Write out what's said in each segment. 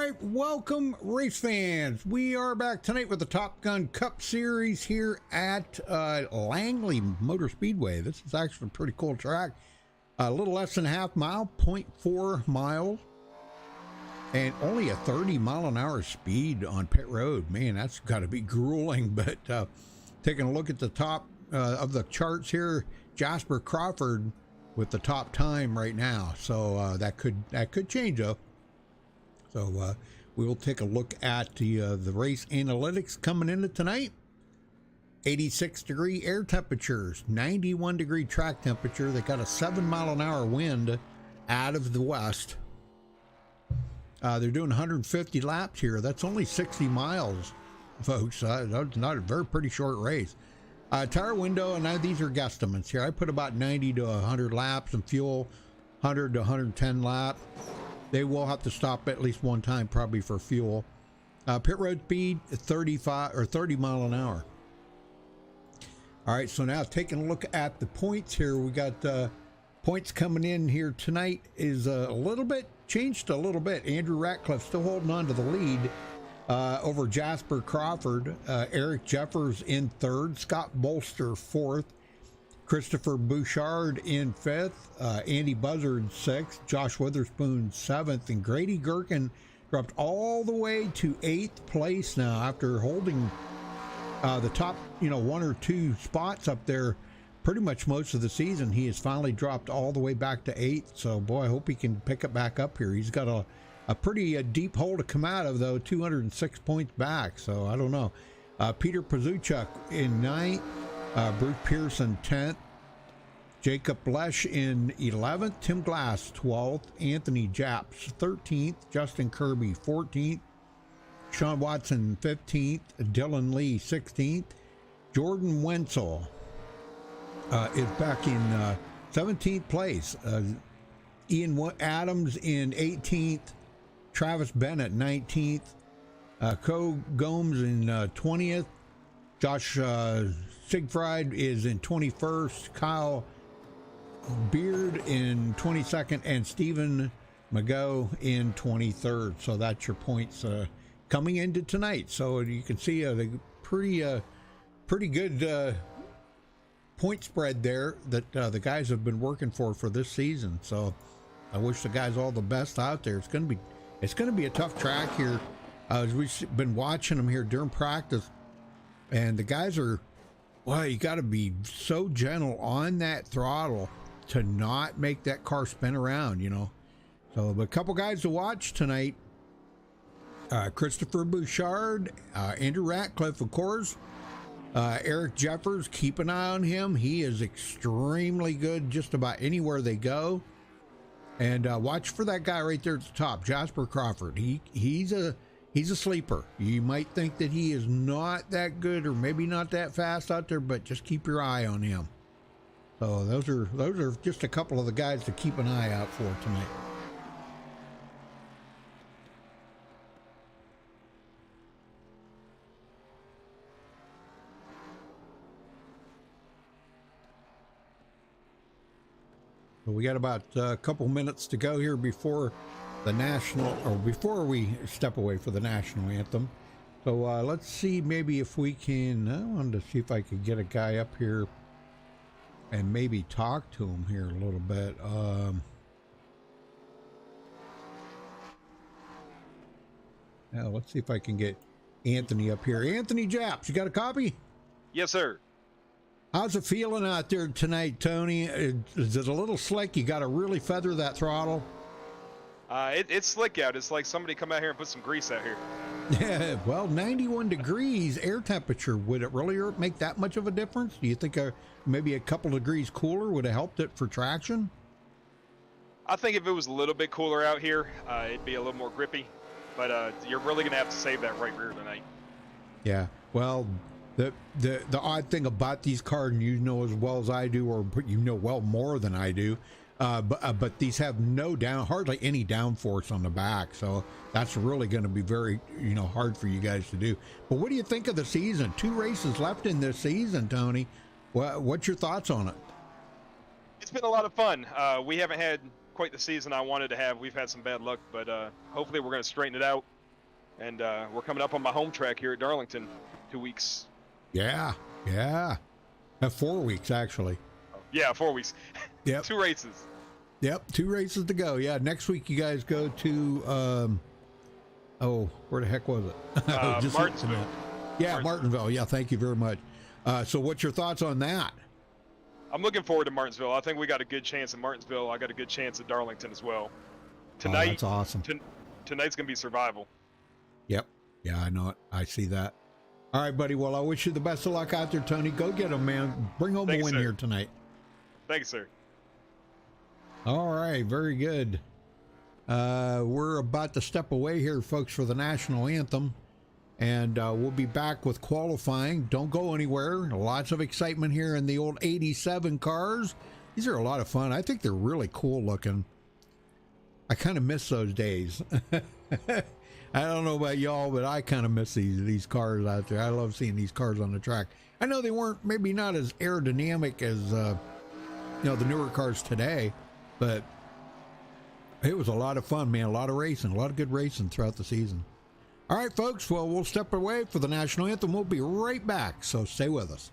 right, welcome race fans. We are back tonight with the Top Gun Cup Series here at Langley Motor Speedway. This is actually a pretty cool track. A little less than a half mile, 0.4 miles, and only a 30-mile-an-hour speed on pit road. Man, that's got to be grueling. But taking a look at the top of the charts here, Jasper Crawford with the top time right now. So that could change though. So we will take a look at the race analytics coming into tonight. 86-degree air temperatures, 91-degree track temperature. They got a 7-mile-an-hour wind out of the west. They're doing 150 laps here. That's only 60 miles, folks. That's not a very pretty short race. Tire window, and now these are guesstimates here. I put about 90 to 100 laps, and fuel 100 to 110 laps. They will have to stop at least one time probably for fuel. Pit road speed 35 or 30 mile an hour. All right, so now taking a look at the points here, we got points coming in here tonight is a little bit changed a little bit. Andrew Ratcliffe still holding on to the lead over Jasper Crawford. Eric Jeffers in third, Scott Bolster fourth, Christopher Bouchard in fifth, Andy Buzzard sixth, Josh Witherspoon seventh, and Grady Gherkin dropped all the way to eighth place now after holding the top, one or two spots up there pretty much most of the season. He has finally dropped all the way back to eighth. So boy, I hope he can pick it back up here. He's got a pretty deep hole to come out of though, 206 points back. So I don't know. Peter Pazuchuk in ninth. Bruce Pearson 10th, Jacob Lesh in 11th, Tim Glass 12th, Anthony Japs 13th, Justin Kirby 14th, Sean Watson 15th, Dylan Lee 16th, Jordan Wenzel is back in 17th place, Ian Adams in 18th, Travis Bennett 19th, Co Gomes in 20th, Josh Sigfried is in 21st, Kyle Beard in 22nd, and Stephen Mago in 23rd. So that's your points coming into tonight. So you can see the pretty good point spread there that the guys have been working for this season. So I wish the guys all the best out there. It's going to be a tough track here. As we've been watching them here during practice, and the guys are, well, you got to be so gentle on that throttle to not make that car spin around, So, but a couple guys to watch tonight. Christopher Bouchard, Andrew Ratcliffe, of course. Eric Jeffers, keep an eye on him. He is extremely good just about anywhere they go. And watch for that guy right there at the top, Jasper Crawford. He's a sleeper. You might think that he is not that good or maybe not that fast out there, but just keep your eye on him. So those are just a couple of the guys to keep an eye out for tonight. So we got about a couple minutes to go here before the national, or before we step away for the national anthem. So let's see maybe if we can, I wanted to see if I could get a guy up here and maybe talk to him here a little bit. Now let's see if I can get Anthony up here. Anthony Japs, you got a copy? Yes, sir. How's it feeling out there tonight, Tony? Is it a little slick? You got to really feather that throttle? It's slick out. It's like somebody come out here and put some grease out here. Yeah, well, 91 degrees air temperature. Would it really make that much of a difference? Do you think maybe a couple degrees cooler would have helped it for traction? I think if it was a little bit cooler out here, it'd be a little more grippy. But you're really going to have to save that right rear tonight. Yeah, well, the odd thing about these cars, and you know as well as I do, or well more than I do, but these have hardly any downforce on the back, so that's really going to be very hard for you guys to do. But what do you think of the season? 2 races left in this season, Tony. What's your thoughts on it? It's been a lot of fun. We haven't had quite the season I wanted to have. We've had some bad luck, but hopefully we're going to straighten it out. And we're coming up on my home track here at Darlington, 2 weeks. Yeah. 4 weeks, actually. Yeah, 4 weeks. Yep. 2 races. Yep, 2 races to go. Yeah, next week you guys go to, where the heck was it? Martinsville. Yeah, Martinsville. Yeah, thank you very much. So what's your thoughts on that? I'm looking forward to Martinsville. I think we got a good chance at Martinsville. I got a good chance at Darlington as well. Tonight, that's awesome. Tonight's going to be survival. Yep. Yeah, I know it. I see that. All right, buddy. Well, I wish you the best of luck out there, Tony. Go get them, man. Bring home a win here tonight. Thank you, sir. All right. Very good. We're about to step away here, folks, for the national anthem. And we'll be back with qualifying. Don't go anywhere. Lots of excitement here in the old 87 cars. These are a lot of fun. I think they're really cool looking. I kind of miss those days. I don't know about y'all, but I kind of miss these cars out there. I love seeing these cars on the track. I know they weren't maybe not as aerodynamic as the newer cars today, but it was a lot of fun, man. A lot of racing, a lot of good racing throughout the season. All right, folks. Well, we'll step away for the national anthem. We'll be right back, so stay with us.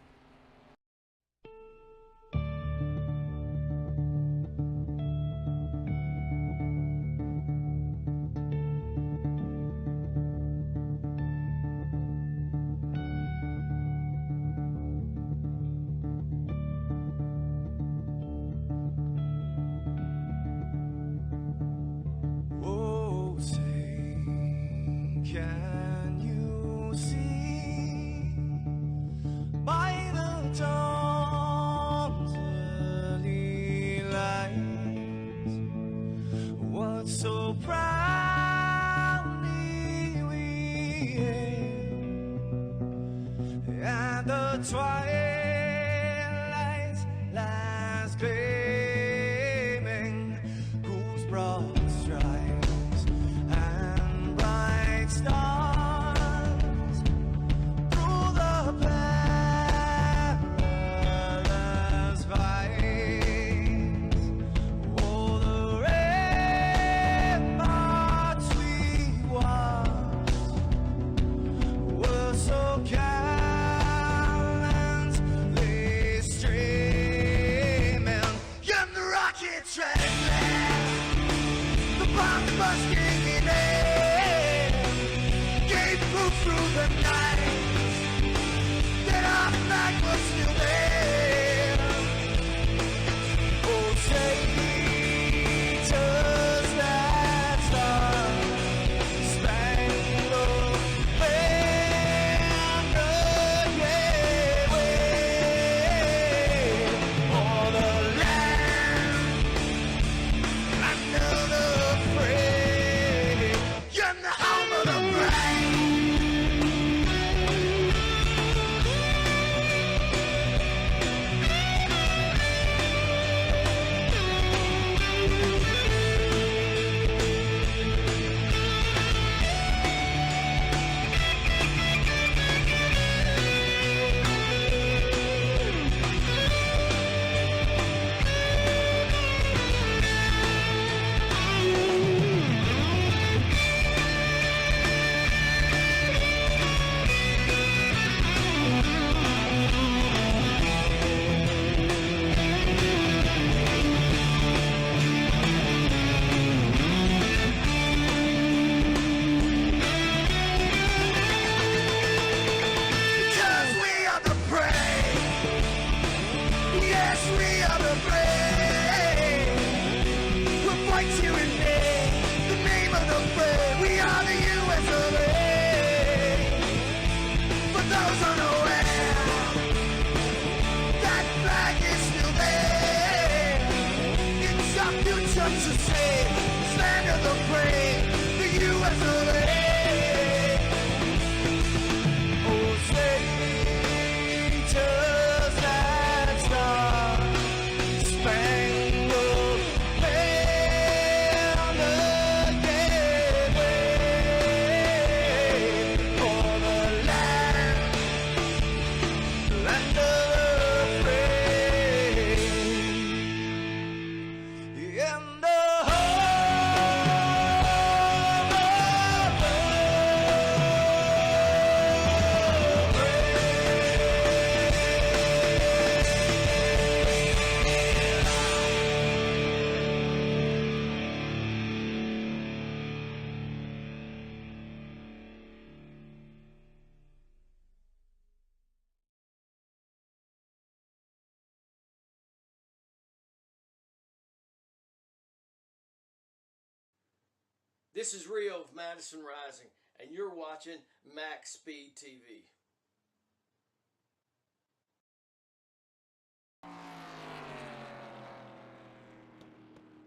This is Rio of Madison Rising, and you're watching MaxspeedTV.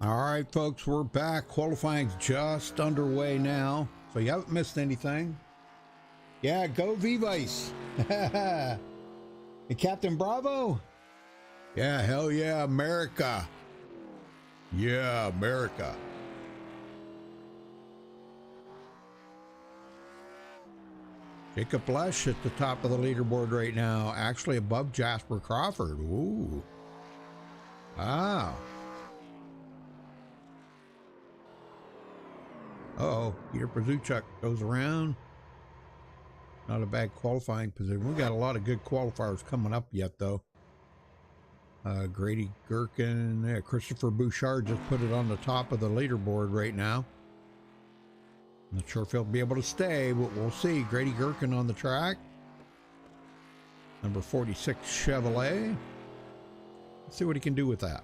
All right, folks, we're back. Qualifying's just underway now, so you haven't missed anything. Yeah, go V-Vice. And Captain Bravo? Yeah, hell yeah, America. Yeah, America. Jacob Lesh at the top of the leaderboard right now, actually above Jasper Crawford. Ooh. Wow. Uh-oh, Peter Pazuchuk goes around. Not a bad qualifying position. We got a lot of good qualifiers coming up yet, though. Grady Gherkin, Christopher Bouchard just put it on the top of the leaderboard right now. Not sure if he'll be able to stay, but we'll see. Grady Gherkin on the track. Number 46 Chevrolet. Let's see what he can do with that.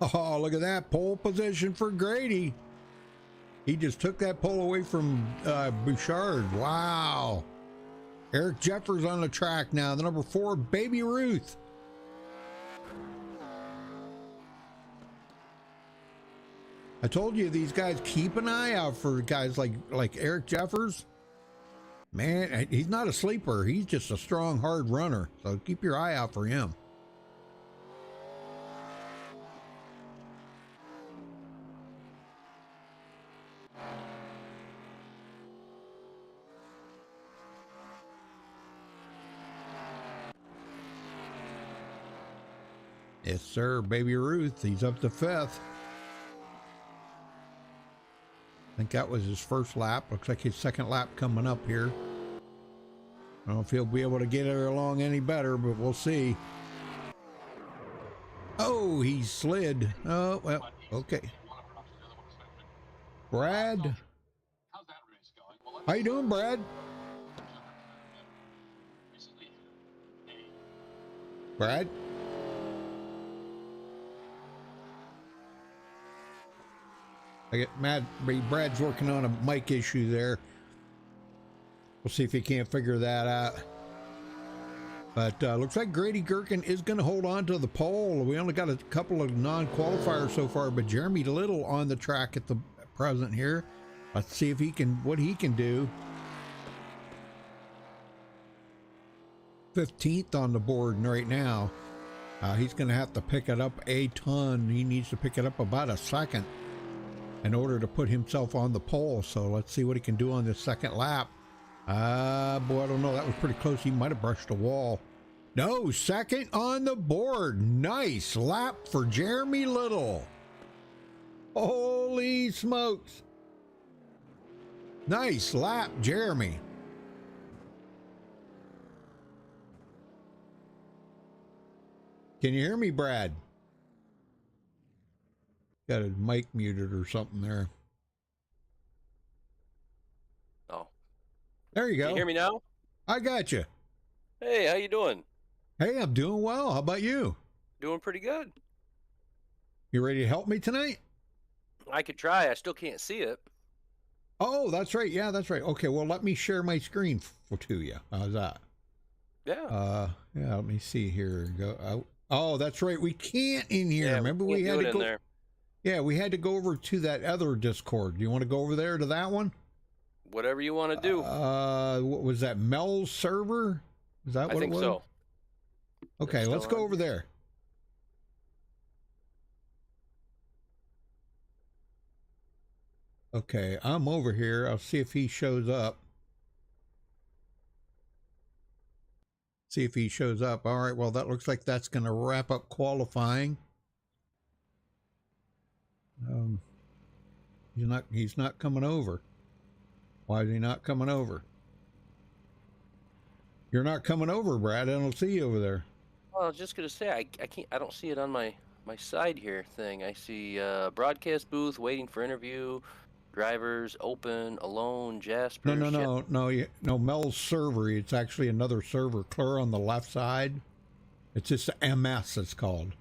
Oh, look at that pole position for Grady. He just took that pole away from Bouchard. Wow. Eric Jeffers on the track now. The number 4, Baby Ruth. I told you these guys, keep an eye out for guys like Eric Jeffers. Man, he's not a sleeper. He's just a strong, hard runner. So keep your eye out for him. Yes, sir. Baby Ruth. He's up to 5th. I think that was his first lap. Looks like his second lap coming up here. I don't know if he'll be able to get her along any better, but we'll see. Oh, he slid. Oh, well, okay. Brad. How you doing, Brad? Brad? I get mad. Brad's working on a mic issue there. We'll see if he can't figure that out. But looks like Grady Gherkin is going to hold on to the pole. We only got a couple of non-qualifiers so far, but Jeremy Little on the track at the present here. Let's see if he can, what he can do. 15th on the board right now. He's going to have to pick it up a ton. He needs to pick it up about a second in order to put himself on the pole. So let's see what he can do on this second lap. Boy, I don't know. That was pretty close. He might have brushed a wall. No, second on the board. Nice lap for Jeremy Little. Holy smokes. Nice lap, Jeremy. Can you hear me, Brad? Got his mic muted or something there. Oh. There you go. Can you hear me now? I got you. Hey, how you doing? Hey, I'm doing well. How about you? Doing pretty good. You ready to help me tonight? I could try. I still can't see it. Oh, that's right. Yeah, that's right. Okay, well, let me share my screen to you. How's that? Yeah. Yeah, let me see here. Go out. Oh, that's right. We can't in here. Yeah, Remember we had to go there. Yeah, we had to go over to that other Discord. Do you want to go over there to that one? Whatever you want to do. What was that? Mel's server? Is that what it was? I think so. Okay, let's go over there. Okay, I'm over here. I'll see if he shows up. See if he shows up. All right, well, that looks like that's going to wrap up qualifying. He's not coming over. Why is he not coming over? You're not coming over, Brad. I don't see you over there. Well, I was just gonna say I don't see it on my side here thing. I see broadcast booth, waiting for interview, drivers, open, alone, Jasper. No, Mel's server. It's actually another server, clear on the left side. It's just MS, it's called.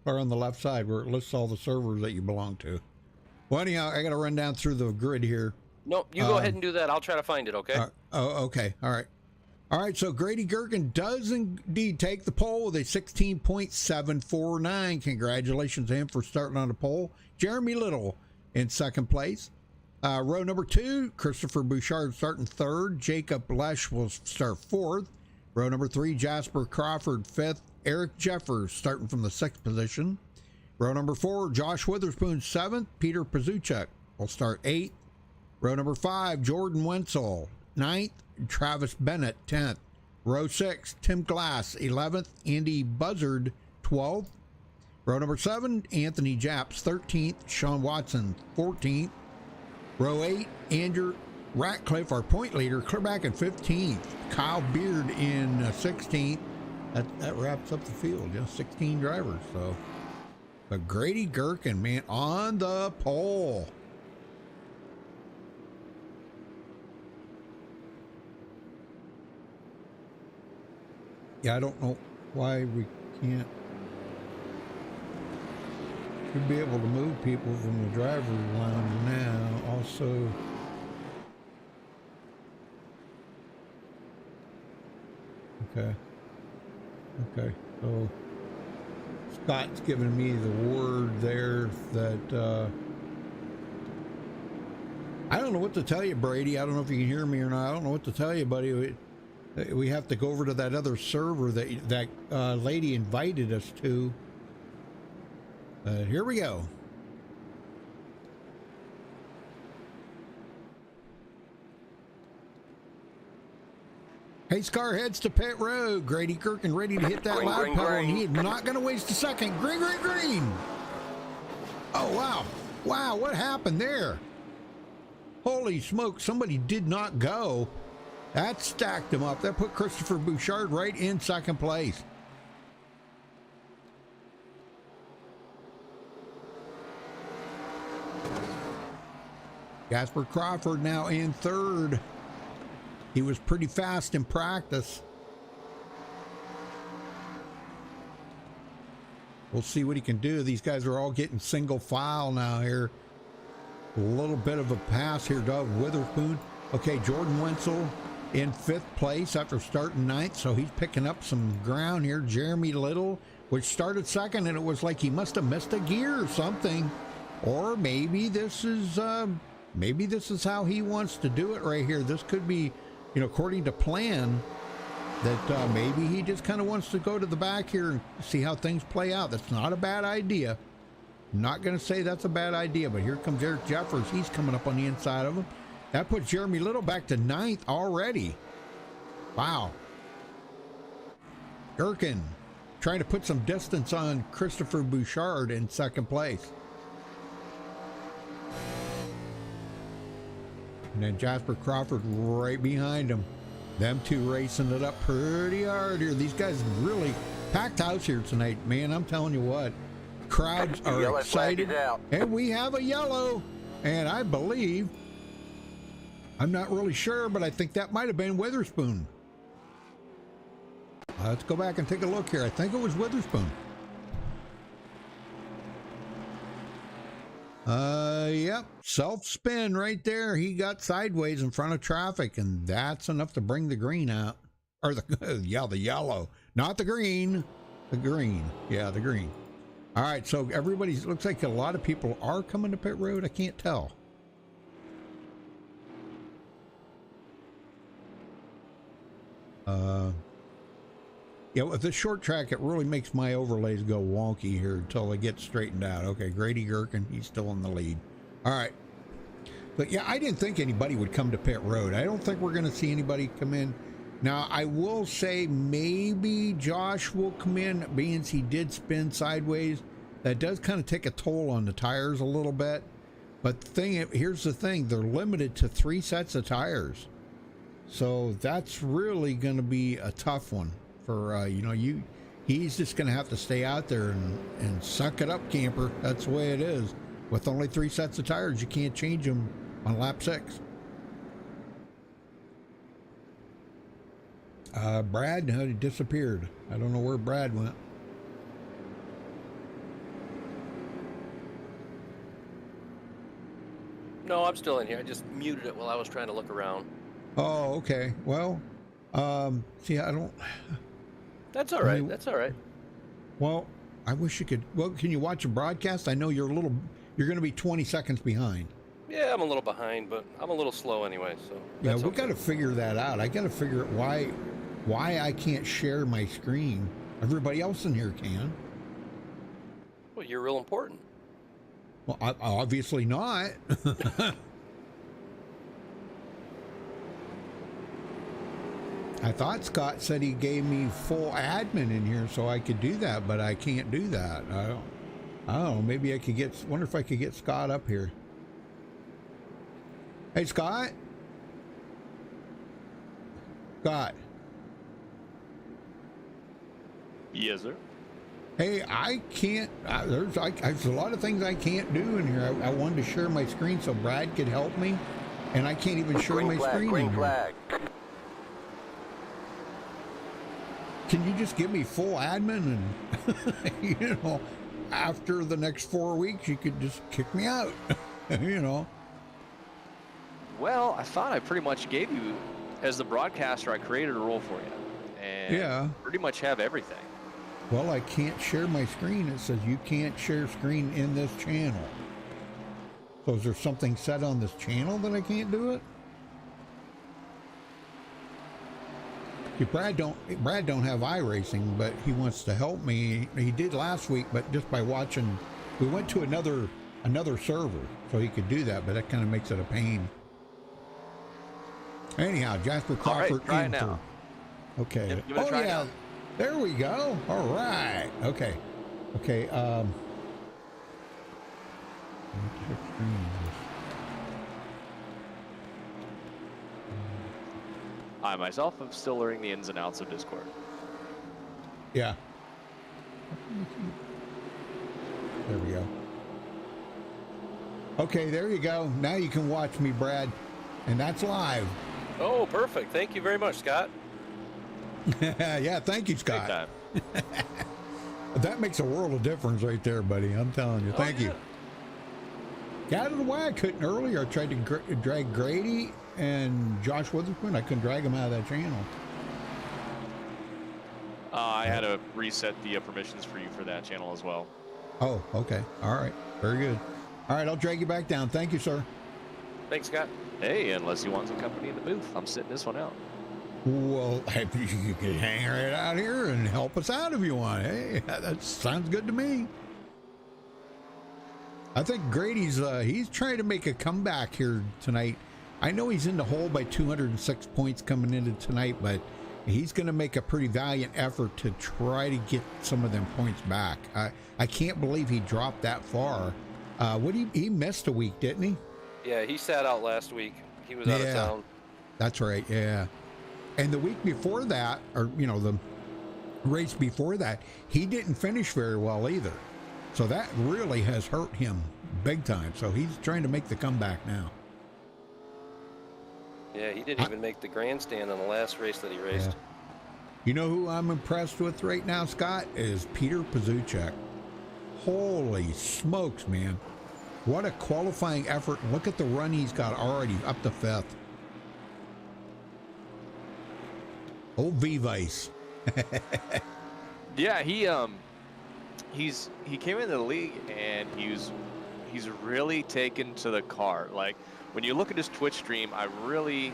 or on the left side where it lists all the servers that you belong to. Well, anyhow, I got to run down through the grid here. Nope, you go ahead and do that. I'll try to find it, okay? Oh, okay. All right. All right, so Grady Gherkin does indeed take the pole with a 16.749. Congratulations to him for starting on the pole. Jeremy Little in second place. Row number 2, Christopher Bouchard starting third. Jacob Lesh will start fourth. Row number 3, Jasper Crawford fifth. Eric Jeffers starting from the 6th position. Row number 4, Josh Witherspoon 7th. Peter Pazuchuk will start 8th. Row number 5, Jordan Wenzel 9th. Travis Bennett 10th. Row 6, Tim Glass 11th. Andy Buzzard 12th. Row number 7, Anthony Japs 13th. Sean Watson 14th. Row 8, Andrew Ratcliffe, our point leader, clear back in 15th. Kyle Beard in 16th. That wraps up the field. 16 drivers. So, but Grady Gherkin, man, on the pole. Yeah, I don't know why we can't. Should be able to move people from the driver's lounge now. Also, okay. So Scott's giving me the word there that I don't know what to tell you, Brady. I don't know if you can hear me or not. I don't know what to tell you, buddy. We have to go over to that other server that lady invited us to. Here we go. Hey, Scar heads to pit road. Grady Gherkin ready to hit that loud pedal, and he is not going to waste a second. Green, green, green. Oh, wow. Wow, what happened there? Holy smoke, somebody did not go. That stacked him up. That put Christopher Bouchard right in second place. Jasper Crawford now in third. He was pretty fast in practice. We'll see what he can do. These guys are all getting single file now here. A little bit of a pass here, Doug Witherspoon. Okay, Jordan Wenzel in 5th place after starting 9th, so he's picking up some ground here. Jeremy Little, which started 2nd, and it was like he must have missed a gear or something. Or maybe this is how he wants to do it right here. This could be, according to plan, that maybe he just kind of wants to go to the back here and see how things play out. That's not a bad idea. I'm not going to say that's a bad idea, but here comes Eric Jeffers. He's coming up on the inside of him. That puts Jeremy Little back to 9th already. Wow. Gherkin trying to put some distance on Christopher Bouchard in 2nd place. And then Jasper Crawford right behind him. Them two racing it up pretty hard here. These guys really packed house here tonight, man. I'm telling you what. Crowds are excited. And we have a yellow. And I believe, I'm not really sure, but I think that might have been Witherspoon. Let's go back and take a look here. I think it was Witherspoon. Yep, self-spin right there. He got sideways in front of traffic, and that's enough to bring the green out. Or the yellow. Not the green. The green. Yeah, the green. All right, so everybody's, looks like a lot of people are coming to pit road. I can't tell. Yeah, with the short track, it really makes my overlays go wonky here until they get straightened out. Okay, Grady Gherkin, he's still in the lead. All right. But yeah, I didn't think anybody would come to pit road. I don't think we're going to see anybody come in. Now, I will say maybe Josh will come in, being he did spin sideways. That does kind of take a toll on the tires a little bit. But here's the thing. They're limited to 3 sets of tires. So that's really going to be a tough one. For he's just going to have to stay out there and suck it up, camper. That's the way it is. With only 3 sets of tires, you can't change them on lap 6. Brad, he disappeared. I don't know where Brad went. No, I'm still in here. I just muted it while I was trying to look around. Oh, okay. Well, see, I don't. That's all right. That's all right. Well, I wish you could. Well, can you watch a broadcast? I know you're going to be 20 seconds behind. Yeah, I'm a little behind, but I'm a little slow anyway. So yeah, we got to figure that out. I got to figure out why I can't share my screen. Everybody else in here can. Well, you're real important. Well, obviously not. I thought Scott said he gave me full admin in here so I could do that, but I can't do that. I don't know. Maybe I could wonder if I could get Scott up here. Hey, Scott. Scott. Yes, sir. Hey, I can't. There's a lot of things I can't do in here. I wanted to share my screen so Brad could help me, and I can't even share my screen in here. Can you just give me full admin and, you know, after the next 4 weeks, you could just kick me out, you know? Well, I thought I pretty much gave you, as the broadcaster, I created a role for you. And Yeah. pretty much have everything. Well, I can't share my screen. It says you can't share screen in this channel. So is there something set on this channel that I can't do it? See, Brad don't have iRacing, but he wants to help me. He did last week, but just by watching, we went to another server so he could do that, but that kind of makes it a pain. Anyhow, Jasper Crawford. All right, try it now. Okay. Yep, give it a try now. There we go. All right. Okay. Okay. I myself am still learning the ins and outs of Discord. Yeah. There we go. Okay, there you go. Now you can watch me, Brad. And that's live. Oh, perfect. Thank you very much, Scott. Yeah, thank you, Scott. That makes a world of difference right there, buddy. I'm telling you. Thank you. Got out of the way. I couldn't earlier. I tried to drag Grady and Josh Witherspoon. I couldn't drag them out of that channel. I had to reset the permissions for you for that channel as well. Oh, okay. All right. Very good. All right, I'll drag you back down. Thank you, sir. Thanks, Scott. Hey, unless you want some company in the booth, I'm sitting this one out. Well, you can hang right out here and help us out if you want. Hey, that sounds good to me. I think Grady's he's trying to make a comeback here tonight. I know he's in the hole by 206 points coming into tonight, but he's going to make a pretty valiant effort to try to get some of them points back. I can't believe he dropped that far. He missed a week, didn't he? Yeah, he sat out last week. He was out of town. That's right. Yeah. And the week before that, or, you know, the race before that, he didn't finish very well either. So that really has hurt him big time. So he's trying to make the comeback now. Yeah, he didn't even make the grandstand on the last race that he raced. Yeah. You know who I'm impressed with right now, Scott, is Peter Pazuchek. Holy smokes, man. What a qualifying effort. Look at the run he's got already up to 5th. Old V-Vice. Yeah, he came into the league and he's really taken to the car. Like when you look at his Twitch stream, I really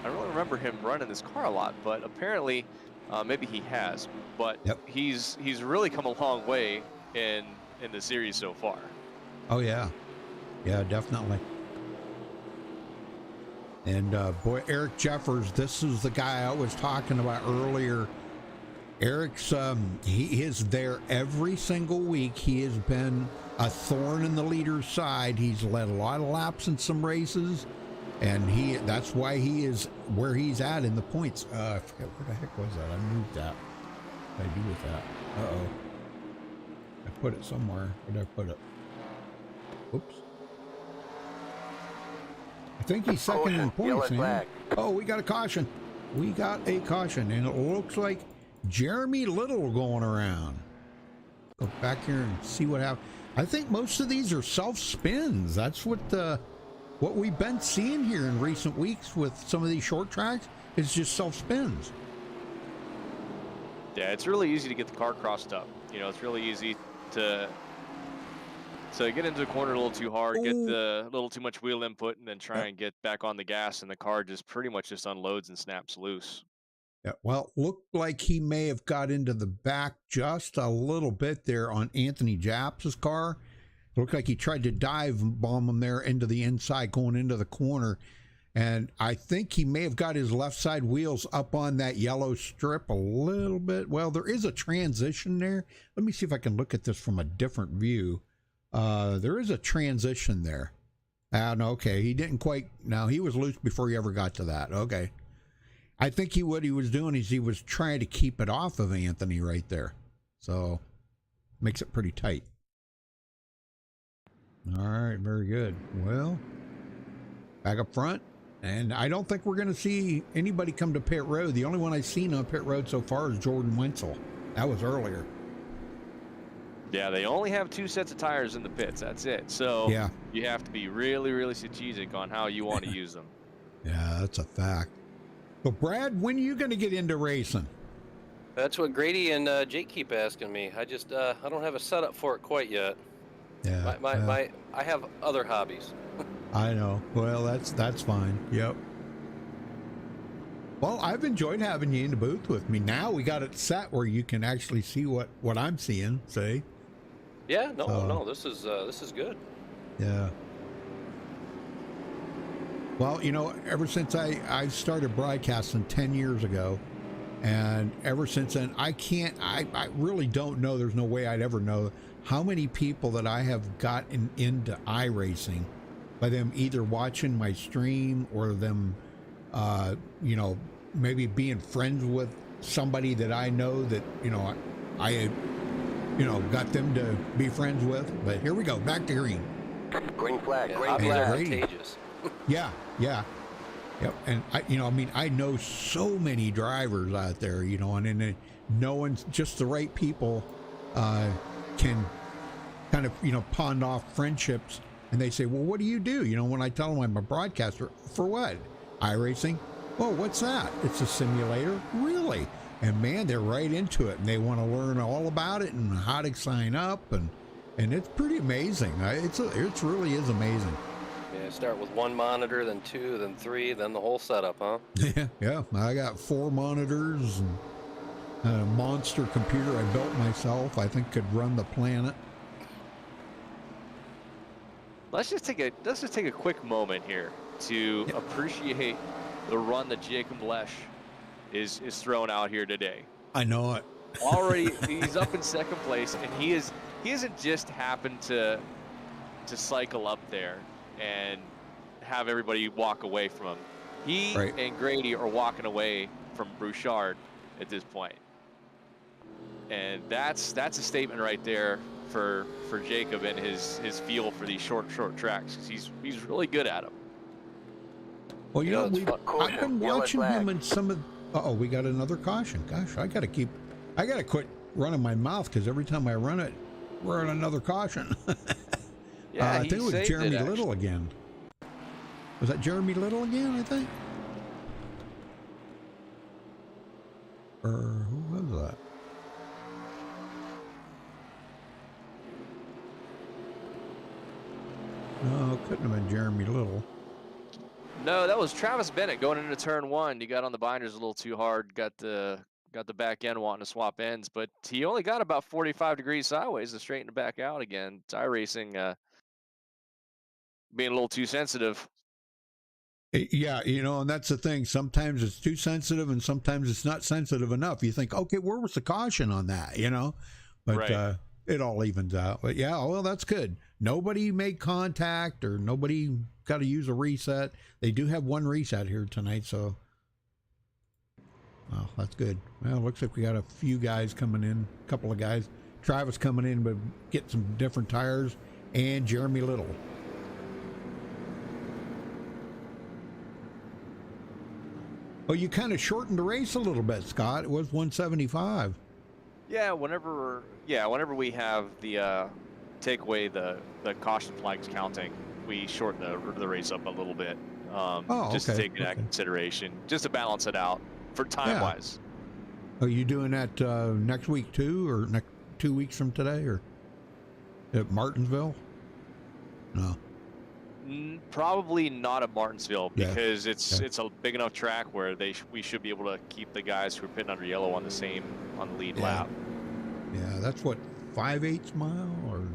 remember him running this car a lot, but apparently maybe he has. But he's really come a long way in the series so far. Oh yeah, yeah, definitely. And boy, Eric Jeffers, this is the guy I was talking about earlier. Eric's he is there every single week. He has been a thorn in the leader's side. He's led a lot of laps in some races, and that's why he is where he's at in the points. I forget where the heck was that. I moved that. What did I do with that? Uh-oh. I put it somewhere. Where did I put it? Oops. I think he's second in points, man. Oh, we got a caution. We got a caution, and it looks like Jeremy Little going around. Go back here and see what happens. I think most of these are self-spins. That's what what we've been seeing here in recent weeks with some of these short tracks is just self-spins. Yeah, it's really easy to get the car crossed up. You know, it's really easy to get into the corner a little too hard, get the little too much wheel input, and then try and get back on the gas, and the car just pretty much just unloads and snaps loose. Yeah, well, looked like he may have got into the back just a little bit there on Anthony Japp's car. It looked like he tried to dive bomb him there into the inside going into the corner. And I think he may have got his left side wheels up on that yellow strip a little bit. Well, there is a transition there. Let me see if I can look at this from a different view. There is a transition there. No, okay, he didn't quite. No, he was loose before he ever got to that. Okay. I think what he was doing is he was trying to keep it off of Anthony right there. So, makes it pretty tight. All right, very good. Well, back up front. And I don't think we're going to see anybody come to pit road. The only one I've seen on pit road so far is Jordan Wenzel. That was earlier. Yeah, they only have 2 sets of tires in the pits. That's it. So yeah, you have to be really, really strategic on how you want to use them. Yeah, that's a fact. So, Brad, when are you going to get into racing? That's what Grady and Jake keep asking me. I just I don't have a setup for it quite yet. Yeah, I have other hobbies. I know. Well, that's fine. Yep. Well, I've enjoyed having you in the booth with me. Now we got it set where you can actually see what I'm seeing. See? Yeah. No. This is good. Yeah. Well, you know, ever since I started broadcasting 10 years ago, and ever since then, I really don't know. There's no way I'd ever know how many people that I have gotten into iRacing by them either watching my stream or them, you know, maybe being friends with somebody that I know that, you know, I got them to be friends with. But here we go, back to green. Green flag. Yeah, Green hobbies are flag. contagious. Yeah. Yep. And I know so many drivers out there, you know, and then knowing just the right people can kind of, you know, pawn off friendships. And they say, well, what do? You know, when I tell them I'm a broadcaster, for what? iRacing? Oh, what's that? It's a simulator? Really? And man, they're right into it, and they want to learn all about it and how to sign up, and it's pretty amazing. It really is amazing. Yeah, start with 1 monitor, then 2, then 3, then the whole setup, huh? Yeah. I got 4 monitors and a monster computer I built myself. I think could run the planet. Let's just take a quick moment here to appreciate the run that Jacob Lesh is throwing out here today. I know it. Already, he's up in 2nd place, and he hasn't just happened to cycle up there and have everybody walk away from him. He and Grady are walking away from Brouchard at this point. And that's a statement right there for Jacob and his feel for these short tracks. He's really good at them. Well, you know I've been watching him in some of. We got another caution. Gosh, I gotta quit running my mouth because every time I run it, we're on another caution. Yeah, I think it was Jeremy Little again. Was that Jeremy Little again? I think. Or who was that? No, it couldn't have been Jeremy Little. No, that was Travis Bennett going into turn 1. He got on the binders a little too hard, got the back end wanting to swap ends, but he only got about 45 degrees sideways to straighten it back out again. Tire racing being a little too sensitive. Yeah, you know, and that's the thing. Sometimes it's too sensitive and sometimes it's not sensitive enough. You think, okay, where was the caution on that, you know? But it all evens out. But yeah, well, that's good. Nobody made contact or nobody got to use a reset. They do have 1 reset here tonight, so well, that's good. Well, it looks like we got a few guys coming in, a couple of guys. Travis coming in, but get some different tires, and Jeremy Little. Well, you kind of shortened the race a little bit, Scott. It was 175. Yeah, whenever we have the take away the caution flags counting, we shorten the race up a little bit, Oh, just okay, to take that okay. consideration, just to balance it out for time wise. Are you doing that next week too, or next 2 weeks from today, or at Martinsville? No. Probably not at Martinsville, Yeah. because it's a big enough track where we should be able to keep the guys who are pitting under yellow on the lead lap. Yeah, that's what, 5/8 mile, or?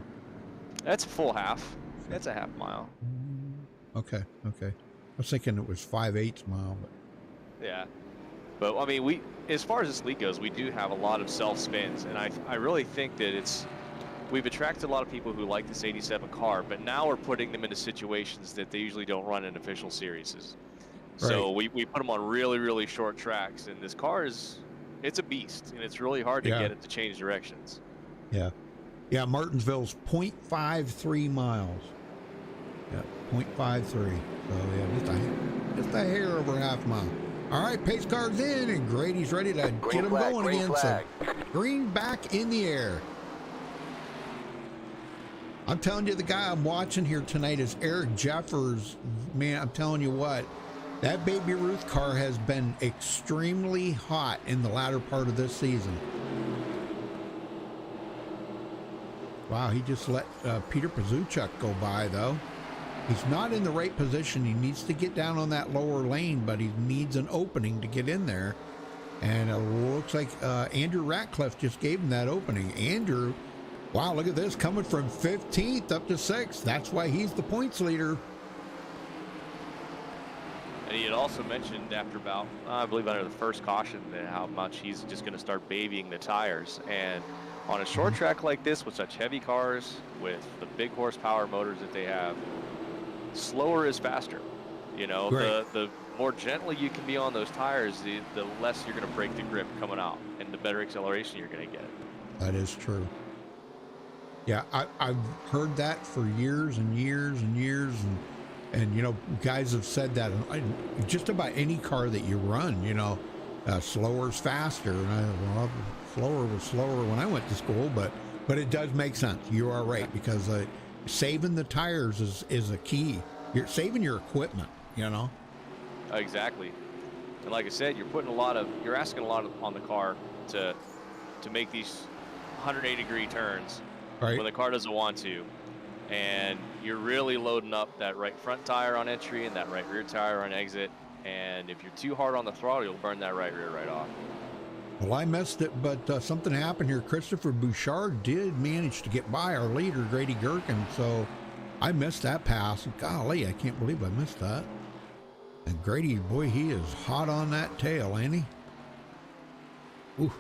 That's a full half. That's a half mile. Okay. I was thinking it was 5/8 mile, but Yeah. But I mean, as far as this league goes, we do have a lot of self spins, and I really think that we've attracted a lot of people who like this 87 car, but now we're putting them into situations that they usually don't run in official series. So we put them on really, really short tracks, and this car it's a beast, and it's really hard to get it to change directions. Yeah, Martinsville's 0.53 miles. Yeah, 0.53. So yeah, just a hair over half mile. All right, pace car's in, and Grady's ready to get him going again. Flag. So green back in the air. I'm telling you, the guy I'm watching here tonight is Eric Jeffers. Man, I'm telling you what, that Baby Ruth car has been extremely hot in the latter part of this season. Wow, he just let Peter Pazuchuk go by, though. He's not in the right position. He needs to get down on that lower lane, but he needs an opening to get in there. And it looks like Andrew Ratcliffe just gave him that opening. Andrew, wow, look at this, coming from 15th up to 6th. That's why he's the points leader. And he had also mentioned after about, I believe under the first caution, that how much he's just going to start babying the tires. And on a short track like this with such heavy cars, with the big horsepower motors that they have, slower is faster. You know, the more gently you can be on those tires, the less you're going to break the grip coming out, and the better acceleration you're going to get. That is true. Yeah, I've heard that for years and years and years, and you know, guys have said that just about any car that you run, you know, slower is faster. And well, slower was slower when I went to school, but it does make sense. You are right, because saving the tires is a key. You're saving your equipment, you know. Exactly. And like I said, you're asking a lot on the car to make these 180-degree turns when the car doesn't want to. And you're really loading up that right front tire on entry and that right rear tire on exit. And if you're too hard on the throttle, you'll burn that right rear right off. Well, I missed it, but something happened here. Christopher Bouchard did manage to get by our leader, Grady Gherkin, so I missed that pass. Golly, I can't believe I missed that. And Grady, boy, he is hot on that tail, ain't he? Ooh.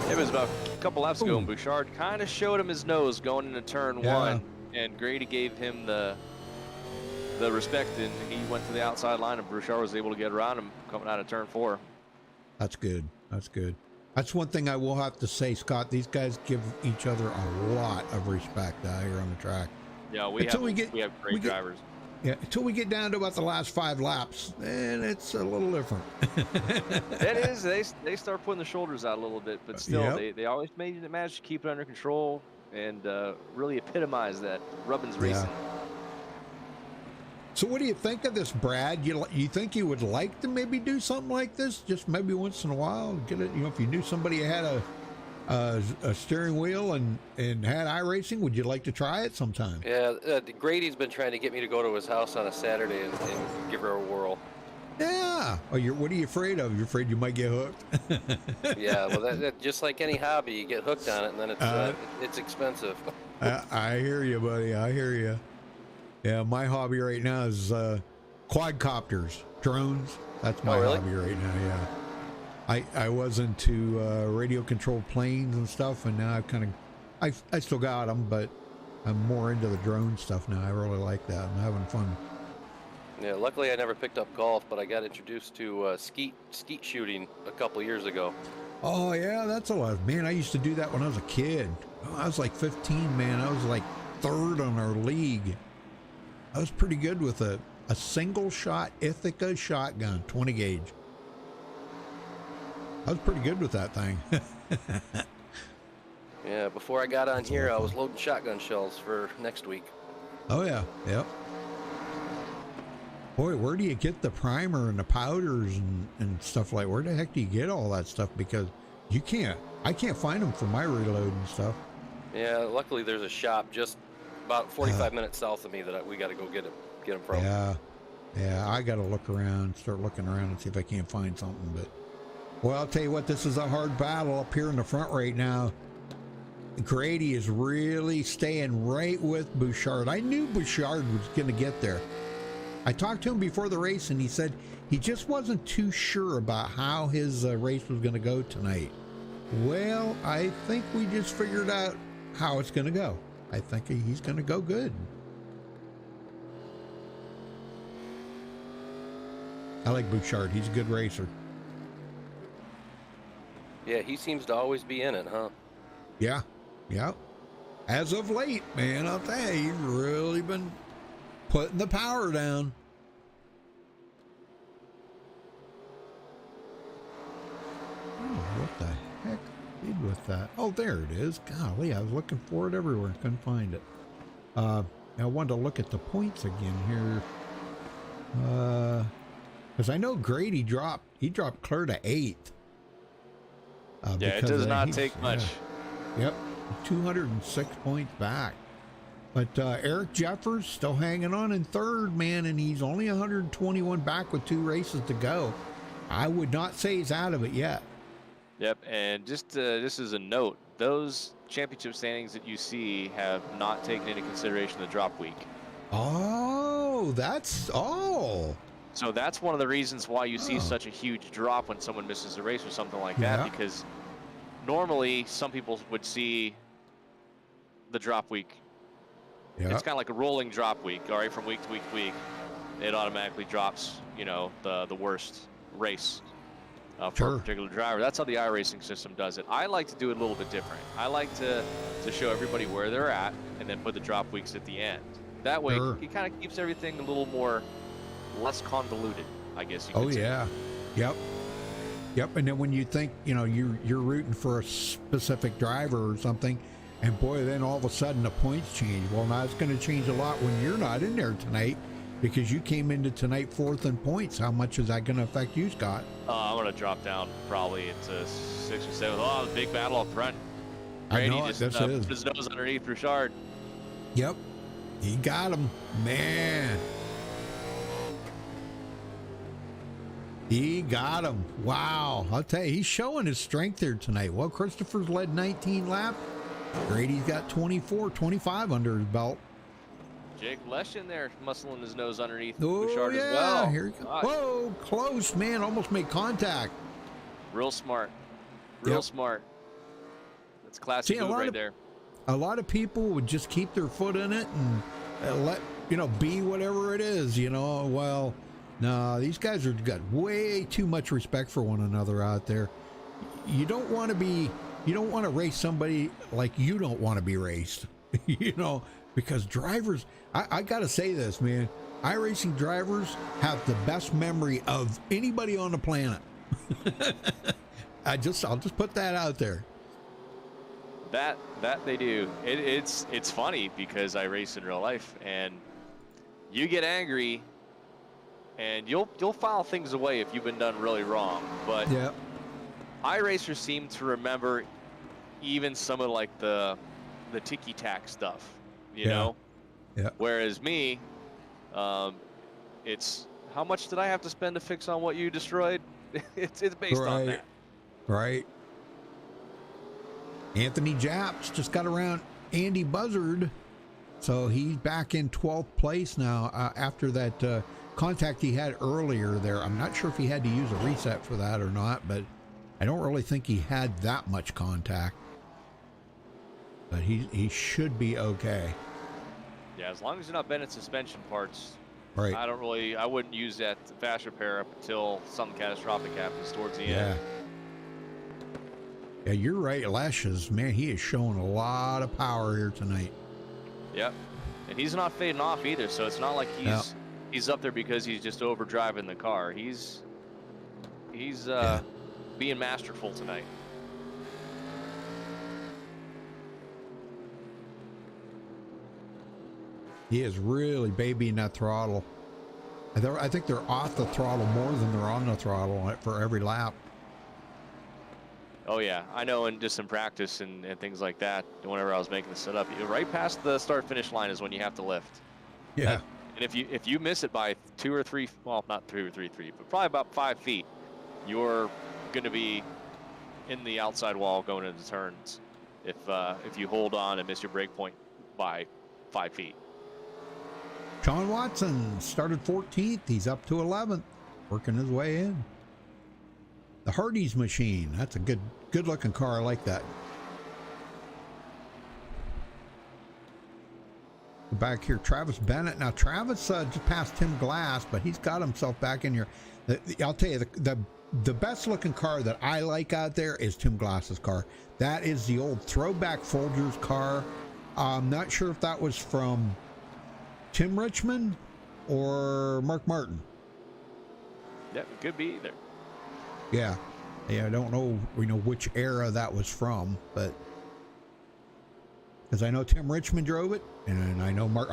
It was about a couple laps ago, and Bouchard kind of showed him his nose going into turn one, and Grady gave him the respect, and he went to the outside line, and Bouchard was able to get around him coming out of turn 4. That's good. That's good. That's one thing I will have to say, Scott. These guys give each other a lot of respect out here on the track. Yeah, we have great drivers. Yeah, until we get down to about the last 5 laps, and it's a little different. It is. They start putting the shoulders out a little bit, but still, they always manage to keep it under control and really epitomize that Rubbins racing. So what do you think of this, Brad? You think you would like to maybe do something like this, just maybe once in a while? Get it, you know, if you knew somebody had a steering wheel and had iRacing, would you like to try it sometime? Yeah, Grady's been trying to get me to go to his house on a Saturday and give her a whirl. Yeah. Oh, what are you afraid of? You're afraid you might get hooked? Yeah, well, that just like any hobby, you get hooked on it, and then it's expensive. I hear you, buddy. I hear you. Yeah, my hobby right now is quadcopters, drones. That's my hobby right now, yeah. I was into radio-controlled planes and stuff, and now I still got them, but I'm more into the drone stuff now. I really like that. I'm having fun. Yeah, luckily I never picked up golf, but I got introduced to skeet shooting a couple years ago. Oh, yeah, that's a lot. Man, I used to do that when I was a kid. Oh, I was like 15, man. I was like 3rd on our league. I was pretty good with a single-shot Ithaca shotgun, 20 gauge. I was pretty good with that thing. Yeah, before I got on here, I was loading shotgun shells for next week. Oh yeah, yep. Boy, where do you get the primer and the powders and stuff like? Where the heck do you get all that stuff? Because I can't find them for my reload and stuff. Yeah, luckily there's a shop just about 45 minutes south of me that we got to go get them from. Yeah, I got to start looking around and see if I can't find something. But well, I'll tell you what, this is a hard battle up here in the front right now. Grady is really staying right with Bouchard. I knew Bouchard was going to get there. I talked to him before the race, and he said he just wasn't too sure about how his race was going to go tonight. Well, I think we just figured out how it's going to go. I think he's going to go good. I like Bouchard. He's a good racer. Yeah, he seems to always be in it, huh? Yeah. As of late, man, I'll tell you, he's really been putting the power down. Oh, what the heck did with that? Oh, there it is. Golly, I was looking for it everywhere. Couldn't find it. I wanted to look at the points again here. Because I know Grady dropped clear to 8th. Yeah, it does not take much. Yep, 206 points back. But Eric Jeffers still hanging on in 3rd, man, and he's only 121 back with 2 races to go. I would not say he's out of it yet. Yep, and just as a note, those championship standings that you see have not taken into consideration the drop week. Oh, So that's one of the reasons why you see such a huge drop when someone misses a race or something like that, because normally some people would see the drop week. It's kind of like a rolling drop week, all right, from week to week to week. It automatically drops, you know, the worst race for a particular driver. That's how the iRacing system does it. I like to do it a little bit different. I like to show everybody where they're at and then put the drop weeks at the end. That way, it kind of keeps everything a little more less convoluted, I guess you could say. Yep. And then when you think, you know, you're rooting for a specific driver or something, and boy, then all of a sudden the points change. Well, now it's going to change a lot when you're not in there tonight, because you came into tonight 4th in points. How much is that going to affect you, Scott? I'm going to drop down probably into 6th or 7th. Oh, the big battle up front. I know just it. put his nose underneath Bouchard. Yep. He got him. Man. He got him. Wow. I'll tell you, he's showing his strength here tonight. Well, Christopher's led 19 laps. Grady's got 25 under his belt. Jake Lesh in there, muscling his nose underneath Oh, Bouchard yeah. as well. Here he goes. Whoa, close, man. Almost made contact. Real smart. Real smart. That's classic move right there. A lot of people would just keep their foot in it and let, you know, be whatever it is, you know. Well, no, these guys are got way too much respect for one another out there. You don't want to race somebody like you don't want to be raced, you know, because drivers, I got to say this, man, iRacing drivers have the best memory of anybody on the planet. I'll just put that out there. That they do. It's funny because I race in real life, and you get angry and you'll file things away if you've been done really wrong. But iRacers seem to remember even some of like the ticky-tack stuff, you know? Yeah. Whereas me, it's how much did I have to spend to fix on what you destroyed? it's based on that. Right. Anthony Japs just got around Andy Buzzard, so he's back in 12th place now after that contact he had earlier there. I'm not sure if he had to use a reset for that or not, but I don't really think he had that much contact. But he should be okay. Yeah, as long as you're not bending suspension parts. Right. I wouldn't use that fast repair up until something catastrophic happens towards the end. Yeah, you're right. Lashes, man, he is showing a lot of power here tonight. Yep. And he's not fading off either, so it's not like he's up there because he's just overdriving the car. He's being masterful tonight. He is really babying that throttle. I think they're off the throttle more than they're on the throttle for every lap. Oh yeah, I know, and just in practice and things like that, whenever I was making the setup, right past the start-finish line is when you have to lift. Yeah. And if you miss it by 2 or 3, well, not 2 or 3 feet, but probably about 5 feet, you're going to be in the outside wall going into turns if you hold on and miss your brake point by 5 feet. Sean Watson started 14th. He's up to 11th, working his way in. The Hardee's machine. That's a good looking car. I like that. Back here, Travis Bennett. Now Travis just passed Tim Glass, but he's got himself back in here. I'll tell you, the best looking car that I like out there is Tim Glass's car. That is the old throwback Folgers car. I'm not sure if that was from Tim Richmond or Mark Martin. Yeah, it could be either. Yeah, I don't know, which era that was from, but because I know Tim Richmond drove it, and I know Mark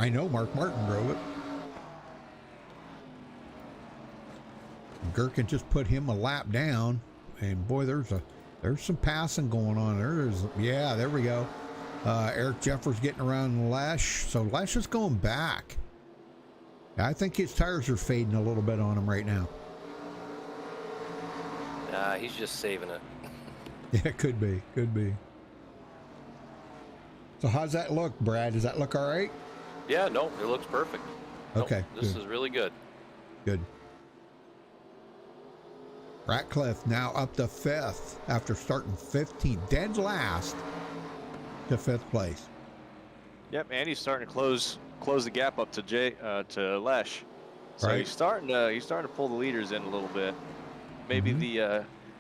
Martin drove it. Gherkin just put him a lap down, and boy, there's some passing going on. There we go. Eric Jeffers getting around Lesh, so Lesh is going back. I think his tires are fading a little bit on him right now. He's just saving it. Yeah, could be. So how's that look, Brad? Does that look all right? Yeah, no, it looks perfect. Okay, This is really good. Good. Ratcliffe now up to 5th after starting 15th, dead last to 5th place. Yep, and he's starting to close the gap up to Lesh. So Right. he's starting to pull the leaders in a little bit. Maybe